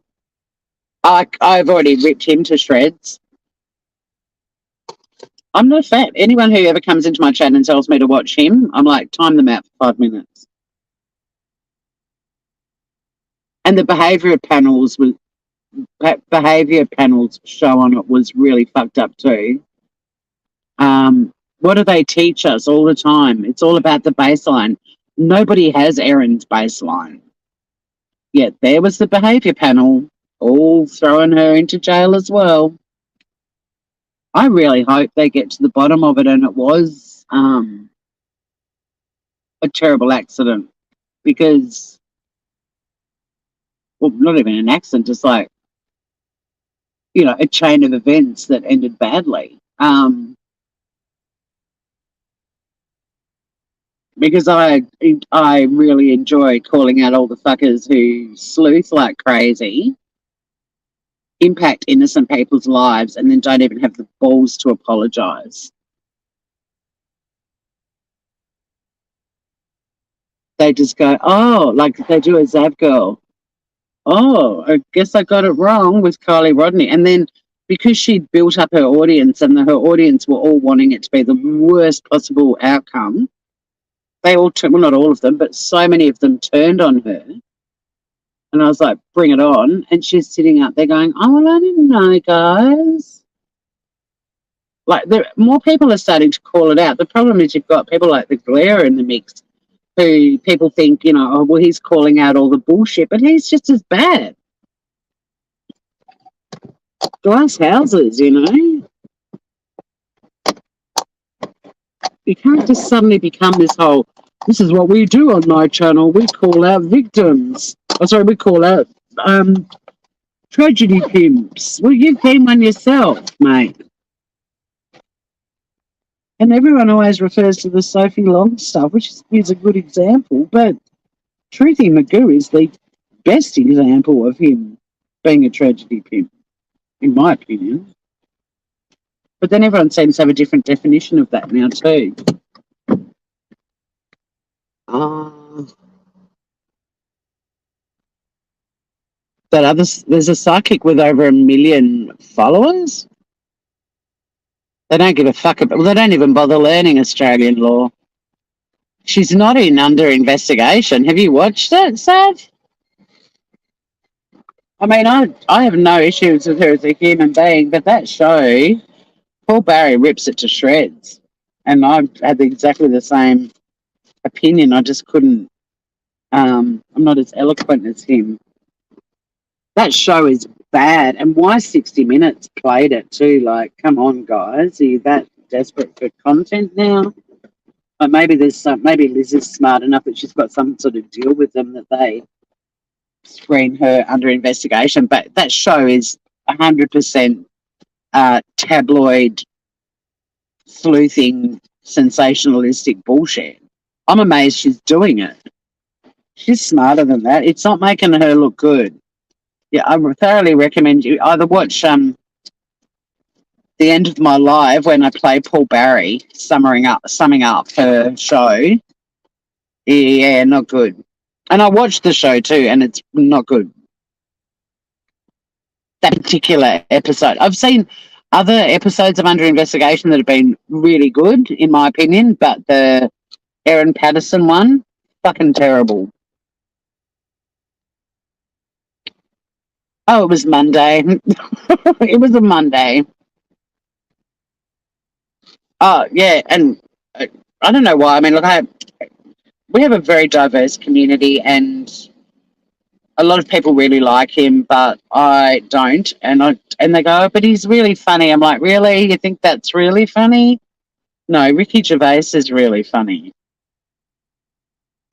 I've already ripped him to shreds. I'm not fat. Anyone who ever comes into my chat and tells me to watch him, I'm like, time them out for 5 minutes. And the behaviour panels show on it was really fucked up too. What do they teach us all the time? It's all about the baseline. Nobody has Erin's baseline. Yet there was the behaviour panel all throwing her into jail as well. I really hope they get to the bottom of it and it was a terrible accident because well, not even an accident, just like, you know, a chain of events that ended badly. Because I really enjoy calling out all the fuckers who sleuth like crazy, impact innocent people's lives, and then don't even have the balls to apologise. They just go, oh, like they do a Zav girl. Oh, I guess I got it wrong with Kylie Rodney. And then because she'd built up her audience and her audience were all wanting it to be the worst possible outcome, they all, well, not all of them, but so many of them turned on her. And I was like, bring it on. And she's sitting up there going, oh, well, I didn't know, guys. Like, more people are starting to call it out. The problem is you've got people like the Glare in the mix who people think, you know, oh, well, he's calling out all the bullshit, but he's just as bad. Glass houses, you know. You can't just suddenly become this whole, this is what we do on my channel. We call out victims. Oh, sorry, we call out tragedy pimps. Well, you've been one yourself, mate. And everyone always refers to the Sophie Long stuff, which is a good example. But Truthy Magoo is the best example of him being a tragedy pimp, in my opinion. But then everyone seems to have a different definition of that now too. There's a psychic with over 1 million followers. They don't give a fuck about. Well, they don't even bother learning Australian law. She's not under investigation. Have you watched it, Sav? I mean, I have no issues with her as a human being, but that show, Paul Barry rips it to shreds. And I've had exactly the same opinion. I just couldn't, I'm not as eloquent as him. That show is bad. And why 60 Minutes played it too? Like, come on, guys. Are you that desperate for content now? Or maybe maybe Liz is smart enough that she's got some sort of deal with them that they screen her under investigation. But that show is 100% tabloid, sleuthing, sensationalistic bullshit. I'm amazed she's doing it. She's smarter than that. It's not making her look good. Yeah, I thoroughly recommend you either watch The End of My Life when I play Paul Barry summing up her show. Yeah, not good. And I watched the show too, and it's not good. That particular episode. I've seen other episodes of Under Investigation that have been really good, in my opinion, but the Erin Patterson one, fucking terrible. Oh, it was Monday. It was a Monday. Oh, yeah, and I don't know why. I mean, look, we have a very diverse community, and a lot of people really like him, but I don't. And they go, oh, but he's really funny. I'm like, really? You think that's really funny? No, Ricky Gervais is really funny.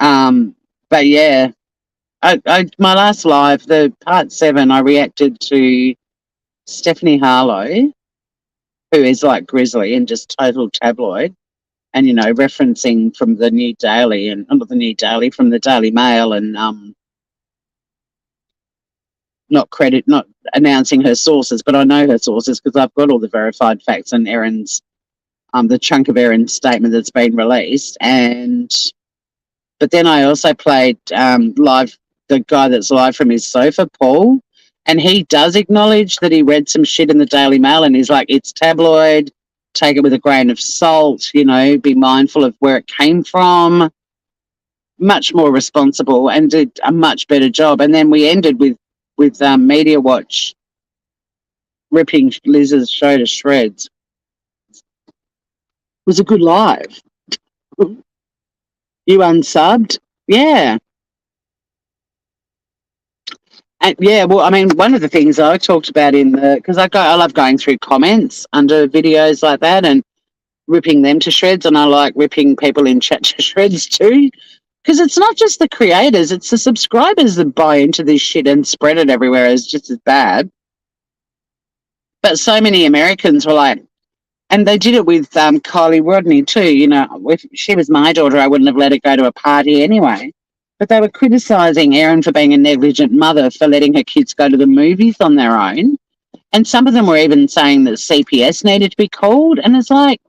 But yeah, my last live, the part 7, I reacted to Stephanie Harlow, who is like Grizzly and just total tabloid, and you know, referencing from the New Daily and not the New Daily, from the Daily Mail, and not announcing her sources, but I know her sources because I've got all the verified facts and Erin's the chunk of Erin's statement that's been released. But then I also played live the guy that's live from his sofa, Paul, and he does acknowledge that he read some shit in the Daily Mail, and he's like, it's tabloid, take it with a grain of salt, you know, be mindful of where it came from. Much more responsible and did a much better job. And then we ended with Media Watch ripping Liz's show to shreds. It was a good live. You unsubbed? Yeah. And yeah, well, I mean, one of the things I talked about because I love going through comments under videos like that and ripping them to shreds, and I like ripping people in chat to shreds too. Because it's not just the creators, it's the subscribers that buy into this shit and spread it everywhere as just as bad. But so many Americans were like, and they did it with Kylie Rodney too. You know, if she was my daughter, I wouldn't have let her go to a party anyway. But they were criticising Erin for being a negligent mother for letting her kids go to the movies on their own. And some of them were even saying that CPS needed to be called. And it's like,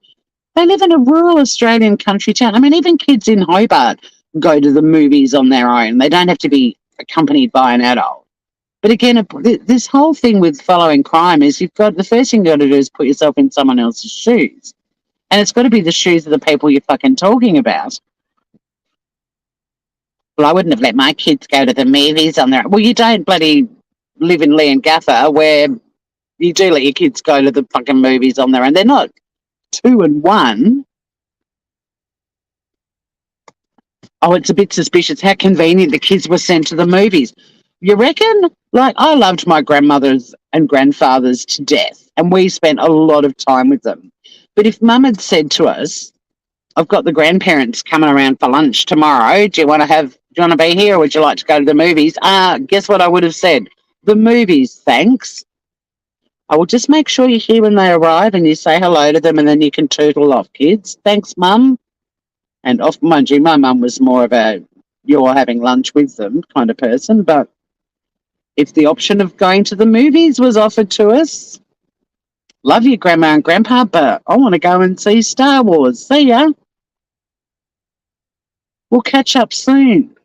they live in a rural Australian country town. I mean, even kids in Hobart go to the movies on their own. They don't have to be accompanied by an adult. But again, this whole thing with following crime is the first thing you got to do is put yourself in someone else's shoes. And it's got to be the shoes of the people you're fucking talking about. Well, I wouldn't have let my kids go to the movies on their own. Well, you don't bloody live in Lee and Gaffer where you do let your kids go to the fucking movies on their own. They're not 2 and 1. Oh, it's a bit suspicious. How convenient the kids were sent to the movies. You reckon? Like, I loved my grandmothers and grandfathers to death, and we spent a lot of time with them. But if Mum had said to us, I've got the grandparents coming around for lunch tomorrow, do you want to be here or would you like to go to the movies? Guess what I would have said? The movies, thanks. I will just make sure you're here when they arrive and you say hello to them and then you can tootle off, kids. Thanks, Mum. And off, mind you, my mum was more of a you're having lunch with them kind of person. But if the option of going to the movies was offered to us, love you, Grandma and Grandpa, but I want to go and see Star Wars. See ya. We'll catch up soon.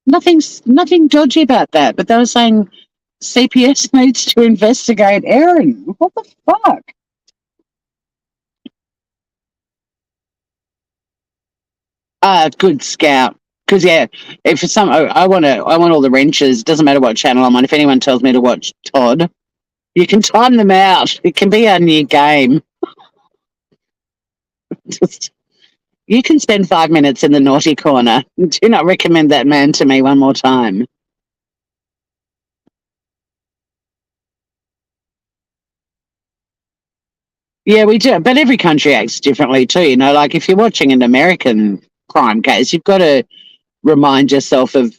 Nothing dodgy about that. But they were saying CPS needs to investigate Erin. What the fuck? Good scout. Because yeah, if for some, I want all the wrenches. Doesn't matter what channel I'm on. If anyone tells me to watch Todd, you can time them out. It can be our new game. Just you can spend 5 minutes in the naughty corner. Do not recommend that man to me one more time. Yeah, we do, but every country acts differently too. You know, like if you're watching an American crime case, you've got to remind yourself of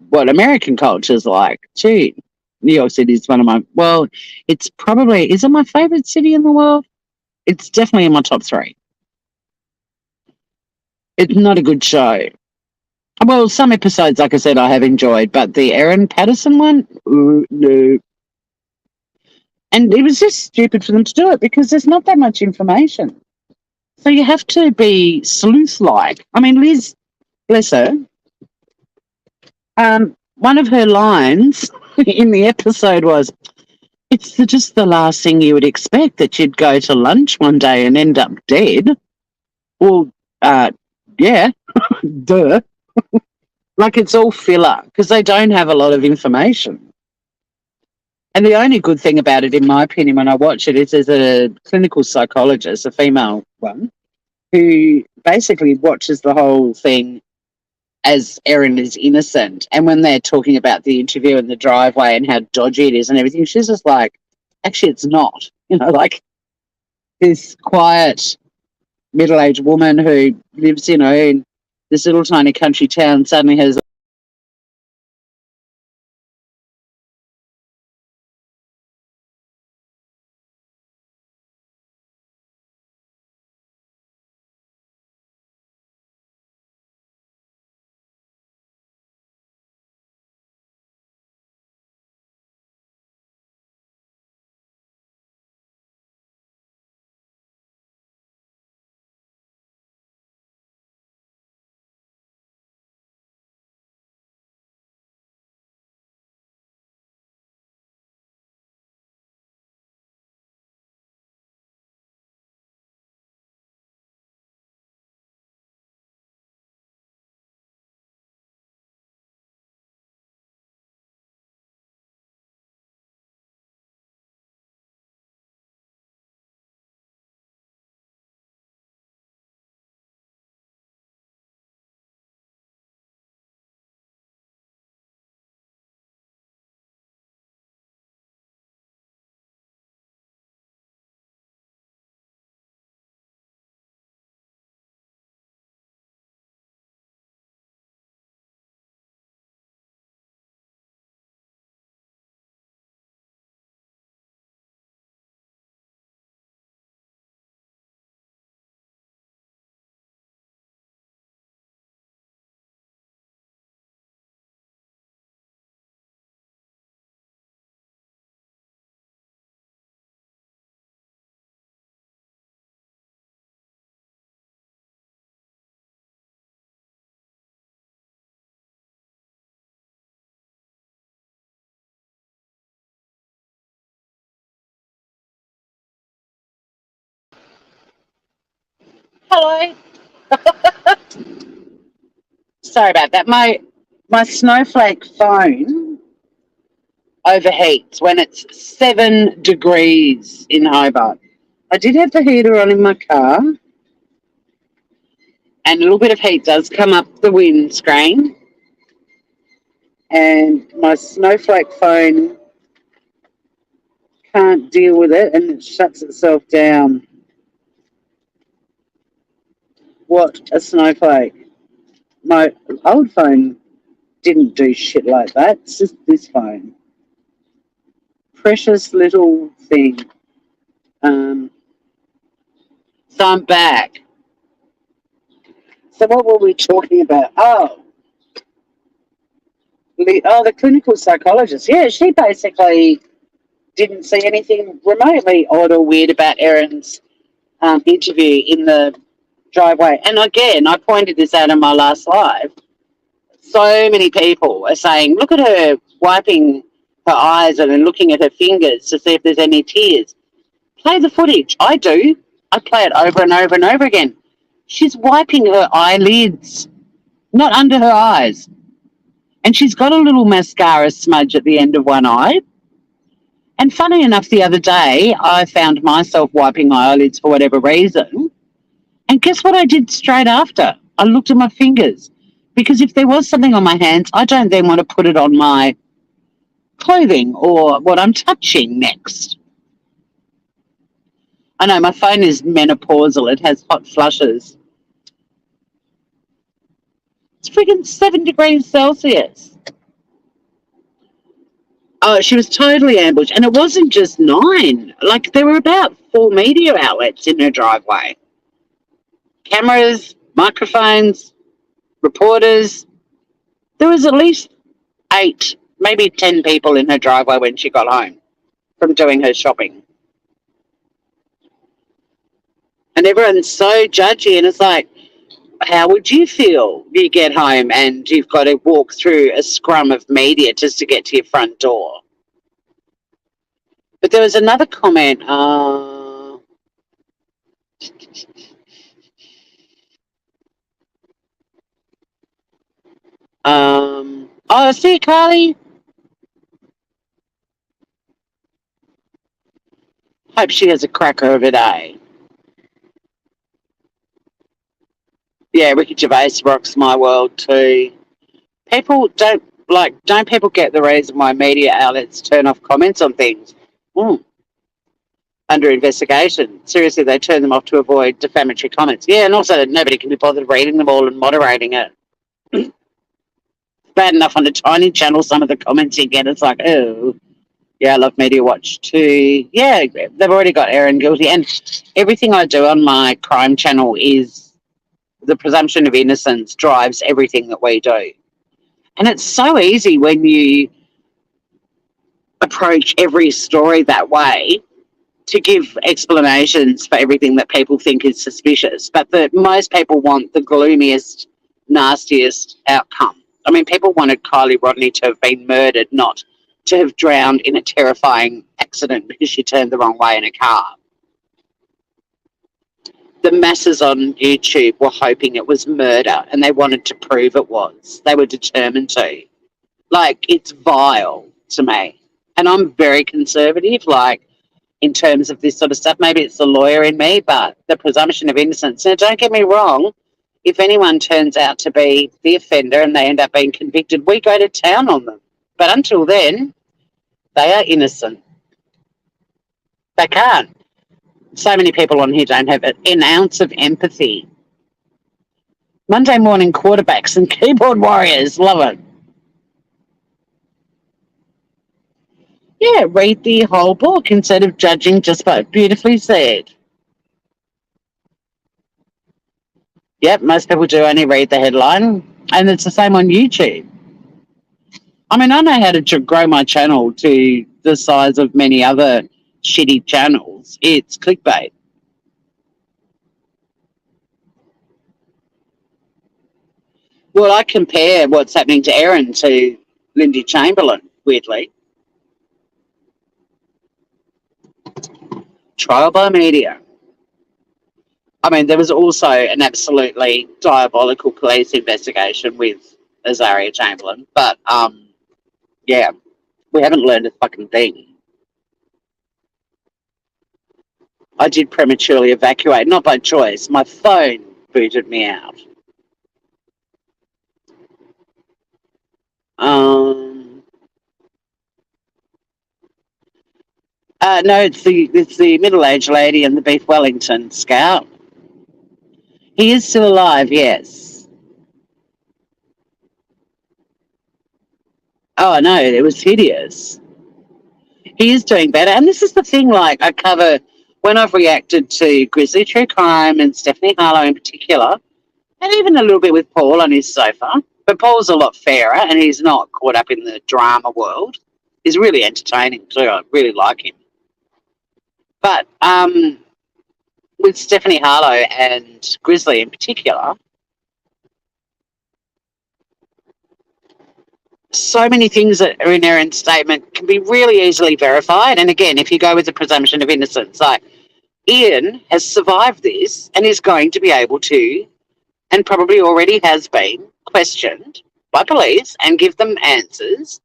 what American culture's like. Gee, New York City is one of my, well, it's probably, is it my favorite city in the world? It's definitely in my top 3. It's not a good show. Well, some episodes, like I said, I have enjoyed, but the Erin Patterson one, ooh, no. And it was just stupid for them to do it because there's not that much information. So you have to be sleuth-like. I mean, Liz, bless her, one of her lines in the episode was, it's just the last thing you would expect that you'd go to lunch one day and end up dead. Well, yeah, duh. Like it's all filler because they don't have a lot of information. And the only good thing about it, in my opinion, when I watch it, is there's a clinical psychologist, a female one, who basically watches the whole thing as Erin is innocent. And when they're talking about the interview in the driveway and how dodgy it is and everything, she's just like, actually, it's not. You know, like this quiet middle-aged woman who lives, you know, in this little tiny country town suddenly has Hello. Sorry about that. My snowflake phone overheats when it's 7 degrees in Hobart. I did have the heater on in my car, and a little bit of heat does come up the windscreen, and my snowflake phone can't deal with it and it shuts itself down. What a snowflake. My old phone didn't do shit like that. It's just this phone. Precious little thing. Um, so I'm back. So what were we talking about? The clinical psychologist. Yeah, she basically didn't see anything remotely odd or weird about Erin's interview in the driveway. And again, I pointed this out in my last live. So many people are saying, look at her wiping her eyes and then looking at her fingers to see if there's any tears. Play the footage. I do. I play it over and over and over again. She's wiping her eyelids, not under her eyes. And she's got a little mascara smudge at the end of one eye. And funny enough, the other day, I found myself wiping my eyelids for whatever reason. And guess what I did straight after? I looked at my fingers. Because if there was something on my hands, I don't then want to put it on my clothing or what I'm touching next. I know my phone is menopausal. It has hot flushes. It's freaking 7 degrees Celsius. Oh, she was totally ambushed. And it wasn't just 9. Like, there were about 4 media outlets in her driveway. Cameras, microphones, reporters. There was at least 8, maybe 10 people in her driveway when she got home from doing her shopping. And everyone's so judgy, and it's like, how would you feel? You get home and you've got to walk through a scrum of media just to get to your front door. But there was another comment. See you, Carly. Hope she has a cracker of a day. Yeah, Ricky Gervais rocks my world too. People don't people get the reason why media outlets turn off comments on things? Under investigation. Seriously, they turn them off to avoid defamatory comments. Yeah, and also nobody can be bothered reading them all and moderating it. Bad enough on the tiny channel, some of the comments you get, it's like, oh, yeah, I love Media Watch too. Yeah, they've already got Erin guilty. And everything I do on my crime channel is the presumption of innocence drives everything that we do. And it's so easy when you approach every story that way to give explanations for everything that people think is suspicious. But most people want the gloomiest, nastiest outcome. I mean, people wanted Kylie Rodney to have been murdered, not to have drowned in a terrifying accident because she turned the wrong way in a car. The masses on YouTube were hoping it was murder and they wanted to prove it was. They were determined to. Like, it's vile to me. And I'm very conservative, like, in terms of this sort of stuff. Maybe it's the lawyer in me, but the presumption of innocence. Now, don't get me wrong. If anyone turns out to be the offender and they end up being convicted, we go to town on them. But until then, they are innocent. They can't. So many people on here don't have an ounce of empathy. Monday morning quarterbacks and keyboard warriors. Love it. Yeah, read the whole book instead of judging just by beautifully said. Yep, most people do only read the headline, and it's the same on YouTube. I mean, I know how to grow my channel to the size of many other shitty channels. It's clickbait. Well, I compare what's happening to Erin to Lindy Chamberlain, weirdly. Trial by media. I mean, there was also an absolutely diabolical police investigation with Azaria Chamberlain, but yeah, we haven't learned a fucking thing. I did prematurely evacuate, not by choice. My phone booted me out. Um, no, it's the middle-aged lady and the beef Wellington scout. He is still alive, yes. Oh, I know, it was hideous. He is doing better, and this is the thing. Like I cover when I've reacted to Grizzly True Crime and Stephanie Harlow in particular, and even a little bit with Paul on his sofa. But Paul's a lot fairer, and he's not caught up in the drama world. He's really entertaining too. I really like him. But with Stephanie Harlow and Grizzly in particular, so many things that are in Erin's statement can be really easily verified. And again, if you go with the presumption of innocence, like Ian has survived this and is going to be able to, and probably already has been, questioned by police and give them answers.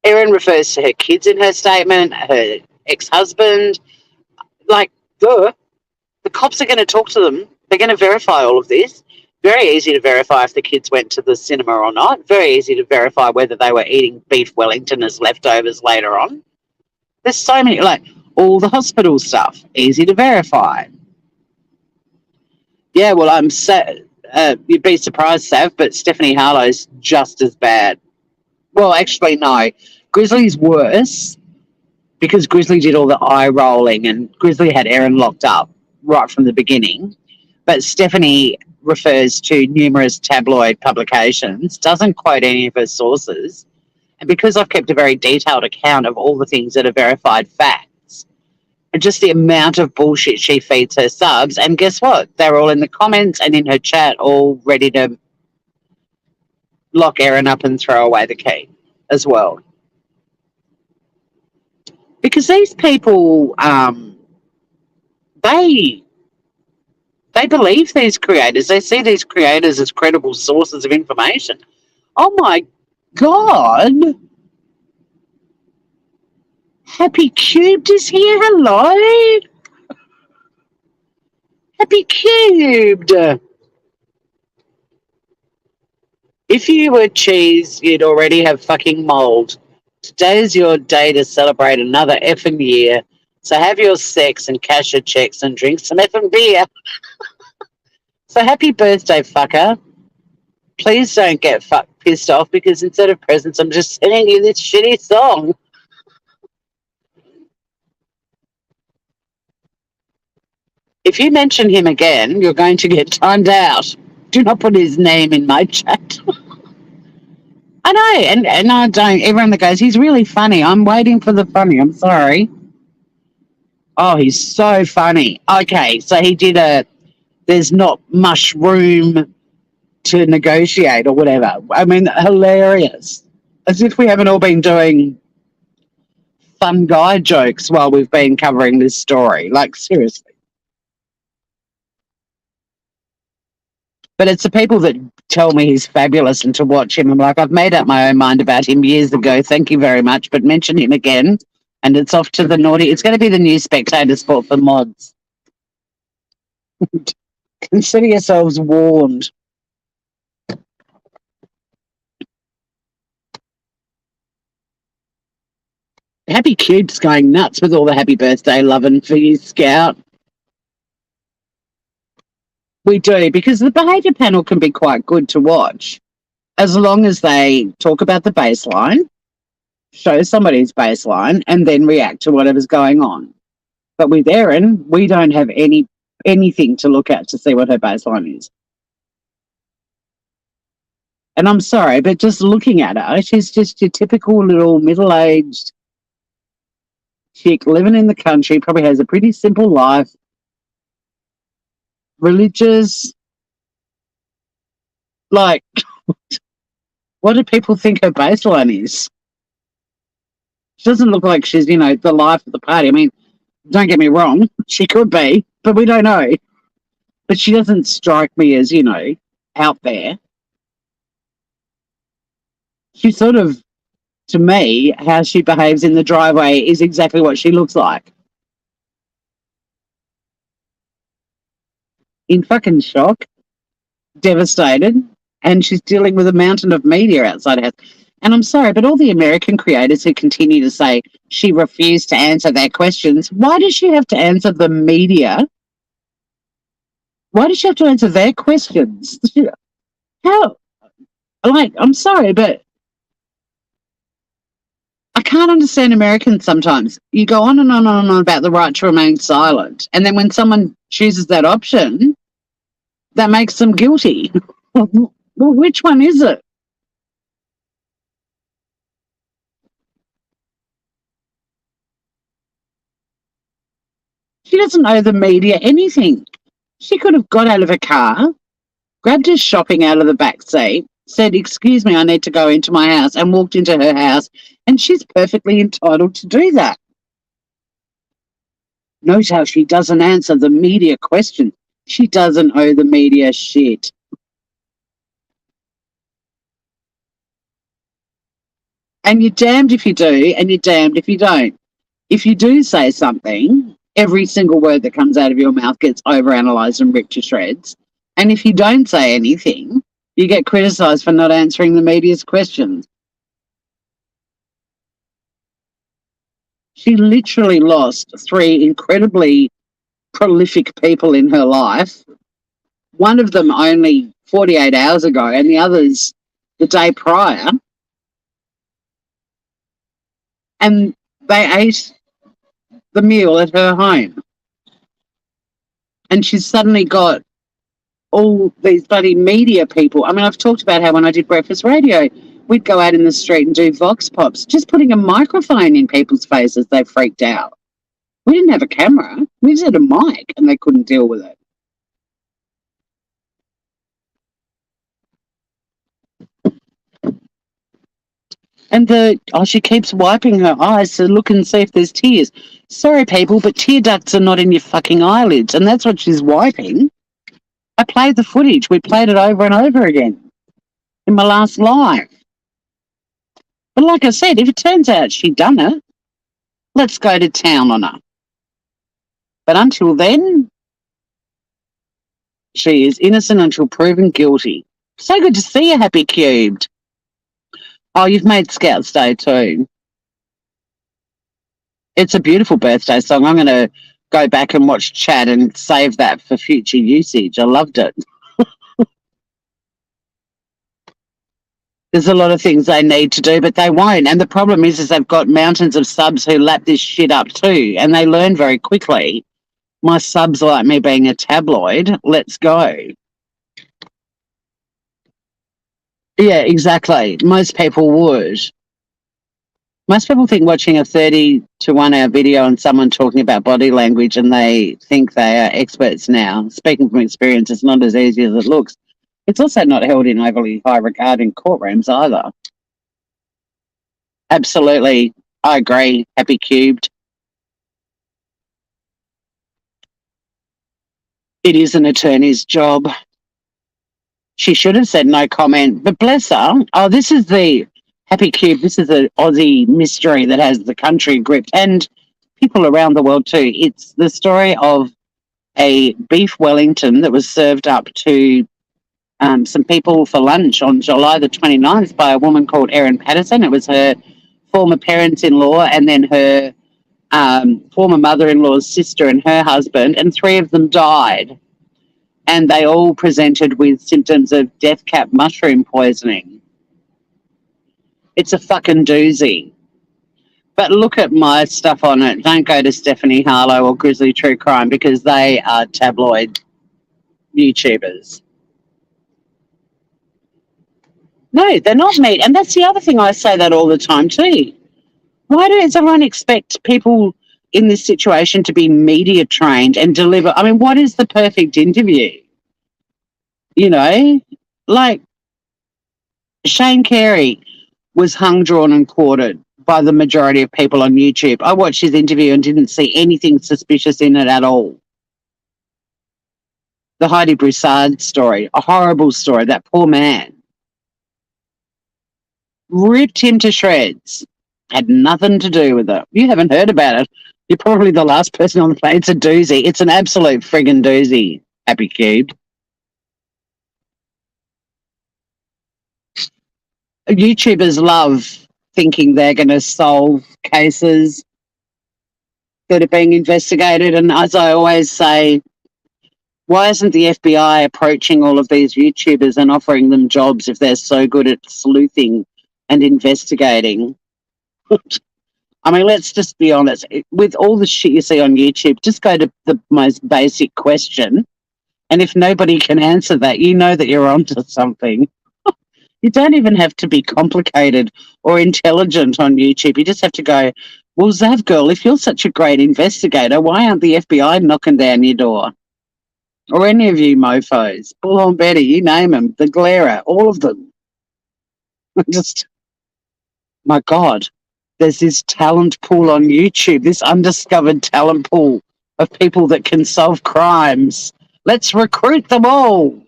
Erin refers to her kids in her statement, her ex-husband. Like, the cops are going to talk to them. They're going to verify all of this. Very easy to verify if the kids went to the cinema or not. Very easy to verify whether they were eating beef Wellington as leftovers later on. There's so many, like all the hospital stuff, easy to verify. Yeah, well, you'd be surprised, Sav, but Stephanie Harlow's just as bad. Well, actually, no. Grizzly's worse because Grizzly did all the eye rolling and Grizzly had Erin locked up right from the beginning. But Stephanie refers to numerous tabloid publications, doesn't quote any of her sources. And because I've kept a very detailed account of all the things that are verified facts, and just the amount of bullshit she feeds her subs, and guess what? They're all in the comments and in her chat, all ready to lock Erin up and throw away the key as well. Because these people, they believe these creators. They see these creators as credible sources of information. Oh my God. Happy Cubed is here. Hello. Happy Cubed. If you were cheese, you'd already have fucking mold. Today's your day to celebrate another effing year. So have your sex and cash your checks and drink some effing beer. So happy birthday, fucker. Please don't get pissed off because instead of presents, I'm just sending you this shitty song. If you mention him again, you're going to get timed out. Do not put his name in my chat. I know, and I don't. Everyone that goes, he's really funny. I'm waiting for the funny. I'm sorry. Oh, he's so funny. Okay, so he did there's not much room to negotiate or whatever. I mean, hilarious. As if we haven't all been doing fun guy jokes while we've been covering this story. Like, seriously. But it's the people that tell me he's fabulous and to watch him. I'm like, I've made up my own mind about him years ago. Thank you very much. But mention him again, and it's off to the naughty. It's going to be the new Spectator sport for mods. Consider yourselves warned. Happy Cube's going nuts with all the happy birthday loving for you, Scout. We do, because the behaviour panel can be quite good to watch as long as they talk about the baseline, show somebody's baseline, and then react to whatever's going on. But with Erin, we don't have anything to look at to see what her baseline is. And I'm sorry, but just looking at her, she's just your typical little middle-aged chick living in the country, probably has a pretty simple life, religious. Like, what do people think her baseline is? She doesn't look like she's, the life of the party. I mean, don't get me wrong, she could be, but we don't know. but she doesn't strike me as, out there. She sort of, to me, how she behaves in the driveway is exactly what she looks like. In fucking shock, devastated, and she's dealing with a mountain of media outside her house. And I'm sorry, but all the American creators who continue to say she refused to answer their questions, why does she have to answer the media? Why does she have to answer their questions? How? Like, I'm sorry, but I can't understand Americans sometimes. You go on and on and on about the right to remain silent. And then when someone chooses that option, that makes them guilty. Well, which one is it? She doesn't owe the media anything. She could have got out of her car, grabbed her shopping out of the back seat, said, "Excuse me, I need to go into my house," and walked into her house. And she's perfectly entitled to do that. Note how she doesn't answer the media question. She doesn't owe the media shit. And you're damned if you do, and you're damned if you don't. If you do say something, every single word that comes out of your mouth gets overanalyzed and ripped to shreds. And if you don't say anything, you get criticised for not answering the media's questions. She literally lost 3 incredibly prolific people in her life. One of them only 48 hours ago, and the others the day prior. And they ate the meal at her home. And she's suddenly got all these bloody media people. I mean, I've talked about how when I did breakfast radio, we'd go out in the street and do vox pops. Just putting a microphone in people's faces, they freaked out. We didn't have a camera. We just had a mic, and they couldn't deal with it. And she keeps wiping her eyes to look and see if there's tears. Sorry, people, but tear ducts are not in your fucking eyelids, and that's what she's wiping. I played the footage. We played it over and over again in my last live. But like I said, if it turns out she'd done it, let's go to town on her. But until then, she is innocent until proven guilty. So good to see you, Happy Cubed. Oh, you've made Scout's Day too. It's a beautiful birthday song. I'm going to go back and watch chat and save that for future usage. I loved it. There's a lot of things they need to do, but they won't. And the problem is they've got mountains of subs who lap this shit up too, and they learn very quickly. My subs like me being a tabloid. Let's go. Yeah, exactly. Most people would. Most people think watching a 30 to 1 hour video on someone talking about body language and they think they are experts now. Speaking from experience, it's not as easy as it looks. It's also not held in overly high regard in courtrooms either. Absolutely. I agree. Happy Cubed. It is an attorney's job. She should have said no comment, but bless her. Oh, this is the Happy Cube. This is an Aussie mystery that has the country gripped and people around the world too. It's the story of a beef Wellington that was served up to some people for lunch on July the 29th by a woman called Erin Patterson. It was her former parents-in-law and then her former mother-in-law's sister and her husband, and 3 of them died. And they all presented with symptoms of death cap mushroom poisoning. It's a fucking doozy. But look at my stuff on it. Don't go to Stephanie Harlow or Grizzly True Crime because they are tabloid YouTubers. No, they're not meat. And that's the other thing, I say that all the time too. Why does everyone expect people in this situation to be media trained and deliver? I mean, what is the perfect interview? You know, like Shane Carey was hung, drawn and quartered by the majority of people on YouTube. I watched his interview and didn't see anything suspicious in it at all. The Heidi Broussard story, a horrible story. That poor man ripped him to shreds. Had nothing to do with it. You haven't heard about it. You're probably the last person on the planet. It's a doozy. It's an absolute friggin' doozy, Happy Cube. YouTubers love thinking they're going to solve cases that are being investigated. And as I always say, why isn't the FBI approaching all of these YouTubers and offering them jobs if they're so good at sleuthing and investigating? I mean, let's just be honest. With all the shit you see on YouTube, just go to the most basic question. And if nobody can answer that, you know that you're onto something. You don't even have to be complicated or intelligent on YouTube. You just have to go, well, Zav girl, if you're such a great investigator, why aren't the FBI knocking down your door? Or any of you mofos, Bullhorn Betty, you name them, the Glare, all of them. Just, my God, there's this talent pool on YouTube, this undiscovered talent pool of people that can solve crimes. Let's recruit them all.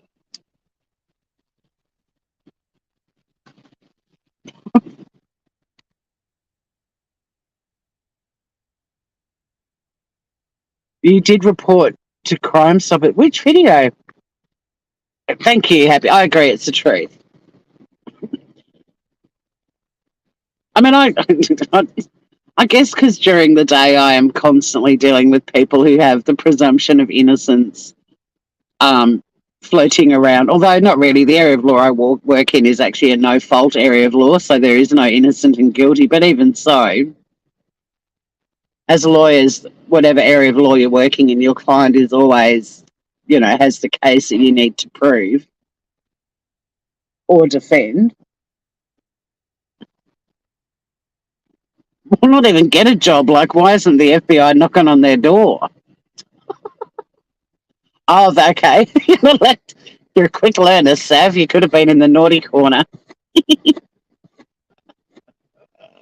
You did report to Crime Stop it. Which video? Thank you, Happy. I agree, it's the truth. I mean, I guess because during the day I am constantly dealing with people who have the presumption of innocence floating around. Although not really. The area of law I work in is actually a no-fault area of law, so there is no innocent and guilty. But even so, as lawyers, whatever area of law you're working in, your client is always, has the case that you need to prove or defend. Will not even get a job. Like, why isn't the FBI knocking on their door? Oh, okay. You're a quick learner, Sav. You could have been in the naughty corner.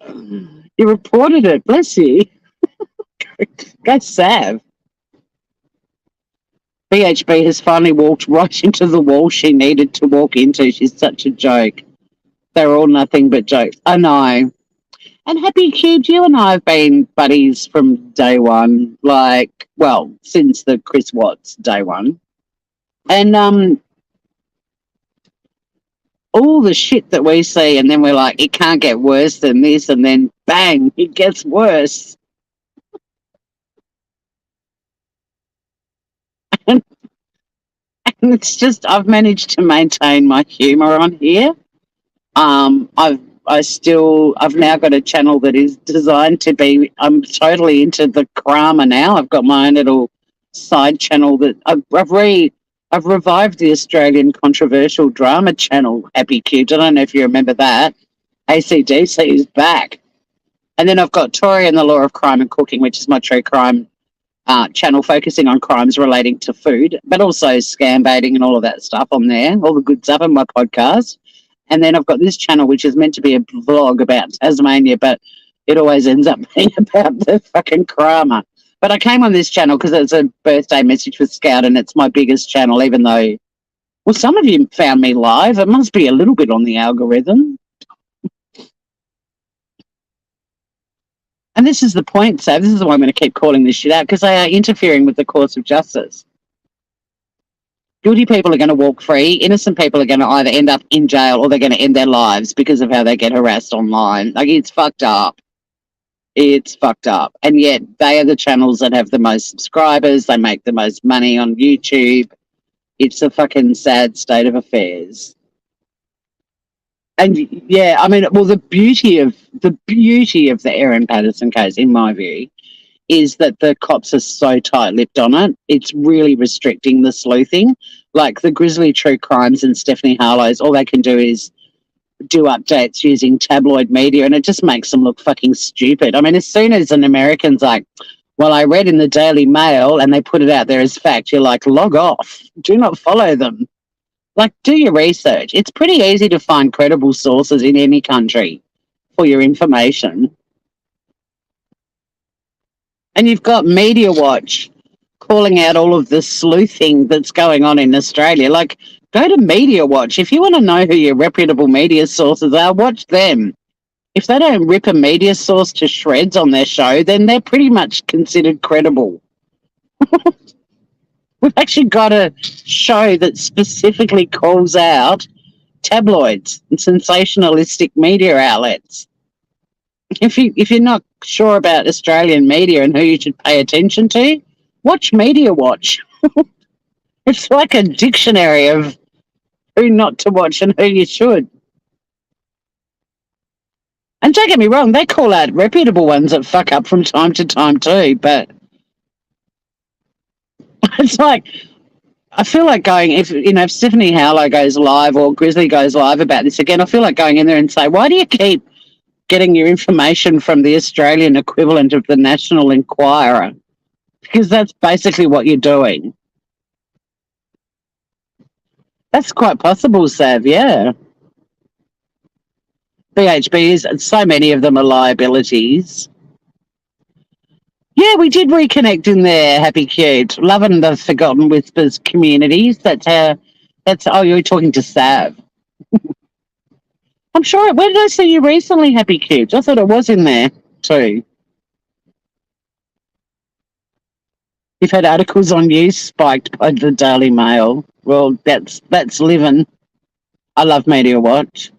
You reported it. Bless you. Go, Sav. BHB has finally walked right into the wall she needed to walk into. She's such a joke. They're all nothing but jokes. I know. And Happy Cube, you and I have been buddies from day one, since the Chris Watts day one. And all the shit that we see, and then we're like, it can't get worse than this, and then bang, it gets worse. And it's just, I've managed to maintain my humor on here. I've now got a channel that is designed to be, I'm totally into the drama now. I've got my own little side channel that I've revived the Australian controversial drama channel, Happy Cubes. I don't know if you remember that. ACDC is back. And then I've got Tori and the Law of Crime and Cooking, which is my true crime channel focusing on crimes relating to food, but also scam baiting and all of that stuff on there, all the good stuff on my podcast. And then I've got this channel, which is meant to be a vlog about Tasmania, but it always ends up being about the fucking crama. But I came on this channel because it's a birthday message for Scout, and it's my biggest channel, even though, well, some of you found me live. It must be a little bit on the algorithm. And this is the point, Sav. This is why I'm going to keep calling this shit out, because they are interfering with the course of justice. Guilty people are going to walk free. Innocent people are going to either end up in jail or they're going to end their lives because of how they get harassed online. Like, it's fucked up. It's fucked up. And yet they are the channels that have the most subscribers. They make the most money on YouTube. It's a fucking sad state of affairs. And yeah, I mean, well, the beauty of the Erin Patterson case, in my view, is that the cops are so tight-lipped on it. It's really restricting the sleuthing. Like the Grizzly True Crimes and Stephanie Harlow's, all they can do is do updates using tabloid media, and it just makes them look fucking stupid. I mean, as soon as an American's like, well, I read in the Daily Mail and they put it out there as fact, you're like, log off. Do not follow them. Like, do your research. It's pretty easy to find credible sources in any country for your information. And you've got Media Watch calling out all of the sleuthing that's going on in Australia. Like, go to Media Watch. If you want to know who your reputable media sources are, watch them. If they don't rip a media source to shreds on their show, then they're pretty much considered credible. We've actually got a show that specifically calls out tabloids and sensationalistic media outlets. If you're not sure about Australian media and who you should pay attention to, watch Media Watch. It's like a dictionary of who not to watch and who you should. And don't get me wrong, they call out reputable ones that fuck up from time to time too, but it's like, I feel like going, if Stephanie Howlow goes live or Grizzly goes live about this again, I feel like going in there and say, why do you keep getting your information from the Australian equivalent of the National Inquirer? Because that's basically what you're doing. That's quite possible, Sav, yeah. BHBs, so many of them are liabilities. Yeah, we did reconnect in there, Happy Cute. Loving the Forgotten Whispers communities. Oh, you're talking to Sav. I'm sure, where did I see you recently, Happy Cute? I thought it was in there too. You've had articles on you spiked by the Daily Mail. Well, that's living. I love Media Watch.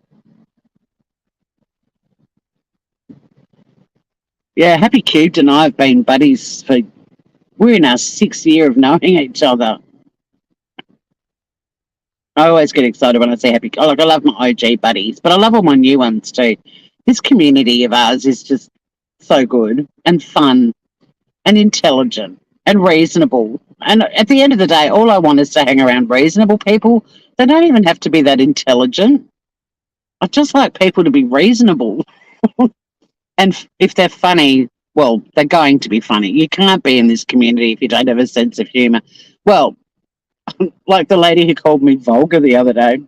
Yeah, Happy Cute and I have been buddies we're in our 6th year of knowing each other. I always get excited when I see Happy. I love my OG buddies, but I love all my new ones too. This community of ours is just so good and fun and intelligent and reasonable. And at the end of the day, all I want is to hang around reasonable people. They don't even have to be that intelligent. I just like people to be reasonable. And if they're funny, well, they're going to be funny. You can't be in this community if you don't have a sense of humour. Well, like the lady who called me vulgar the other day.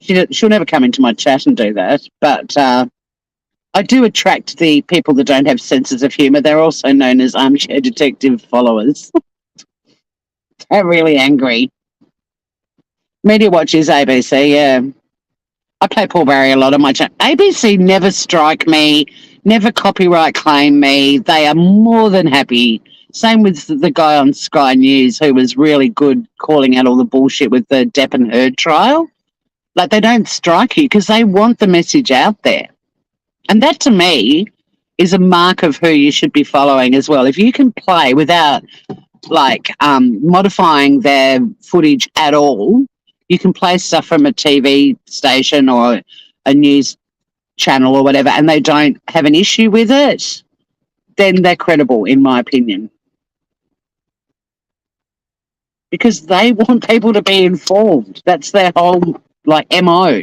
She'll never come into my chat and do that. But I do attract the people that don't have senses of humour. They're also known as armchair detective followers. They're really angry. Media Watch is ABC, yeah. I play Paul Barry a lot on my channel. ABC never strike me, never copyright claim me. They are more than happy. Same with the guy on Sky News who was really good calling out all the bullshit with the Depp and Heard trial. Like, they don't strike you because they want the message out there. And that, to me, is a mark of who you should be following as well. If you can play without, modifying their footage at all, you can play stuff from a TV station or a news channel or whatever, and they don't have an issue with it, then they're credible, in my opinion. Because they want people to be informed. That's their whole, MO.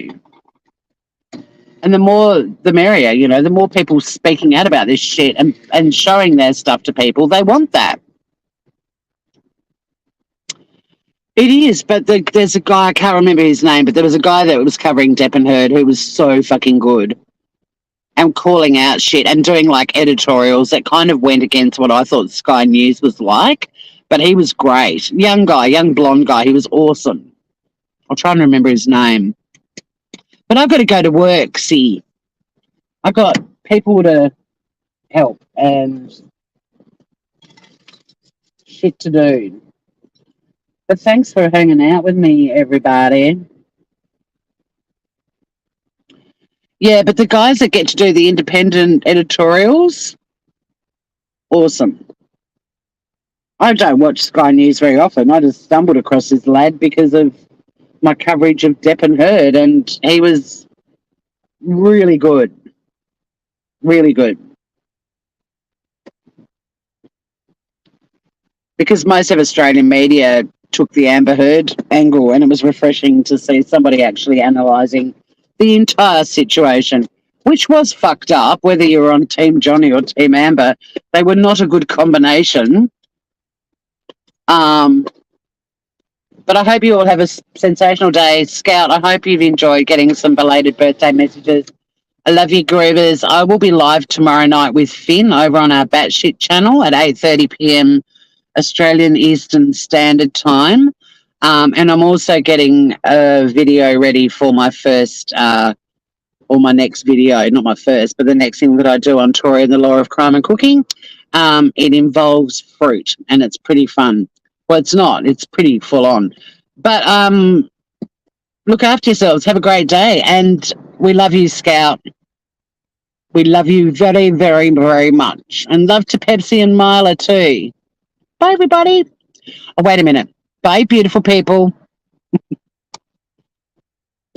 And the more, the merrier, the more people speaking out about this shit and showing their stuff to people, they want that. It is, but there's a guy, I can't remember his name, but there was a guy that was covering Depp and Heard who was so fucking good and calling out shit and doing, editorials that kind of went against what I thought Sky News was like, but he was great. Young guy, young blonde guy, he was awesome. I'll try and remember his name. But I've got to go to work, see. I've got people to help and shit to do. But thanks for hanging out with me, everybody. Yeah, but the guys that get to do the independent editorials, awesome. I don't watch Sky News very often. I just stumbled across this lad because of my coverage of Depp and Heard, and he was really good. Really good. Because most of Australian media took the Amber Heard angle, and it was refreshing to see somebody actually analysing the entire situation, which was fucked up, whether you were on Team Johnny or Team Amber. They were not a good combination. But I hope you all have a sensational day. Scout, I hope you've enjoyed getting some belated birthday messages. I love you, groovers. I will be live tomorrow night with Finn over on our Batshit channel at 8:30 p.m. Australian Eastern Standard Time. And I'm also getting a video ready for my first, or my next video, not my first, but the next thing that I do on Tori and the Law of Crime and Cooking. It involves fruit, and it's pretty fun. Well, it's not. It's pretty full on. But look after yourselves. Have a great day. And we love you, Scout. We love you very, very, very much. And love to Pepsi and Mila too. Bye, everybody. Oh, wait a minute. Bye, beautiful people.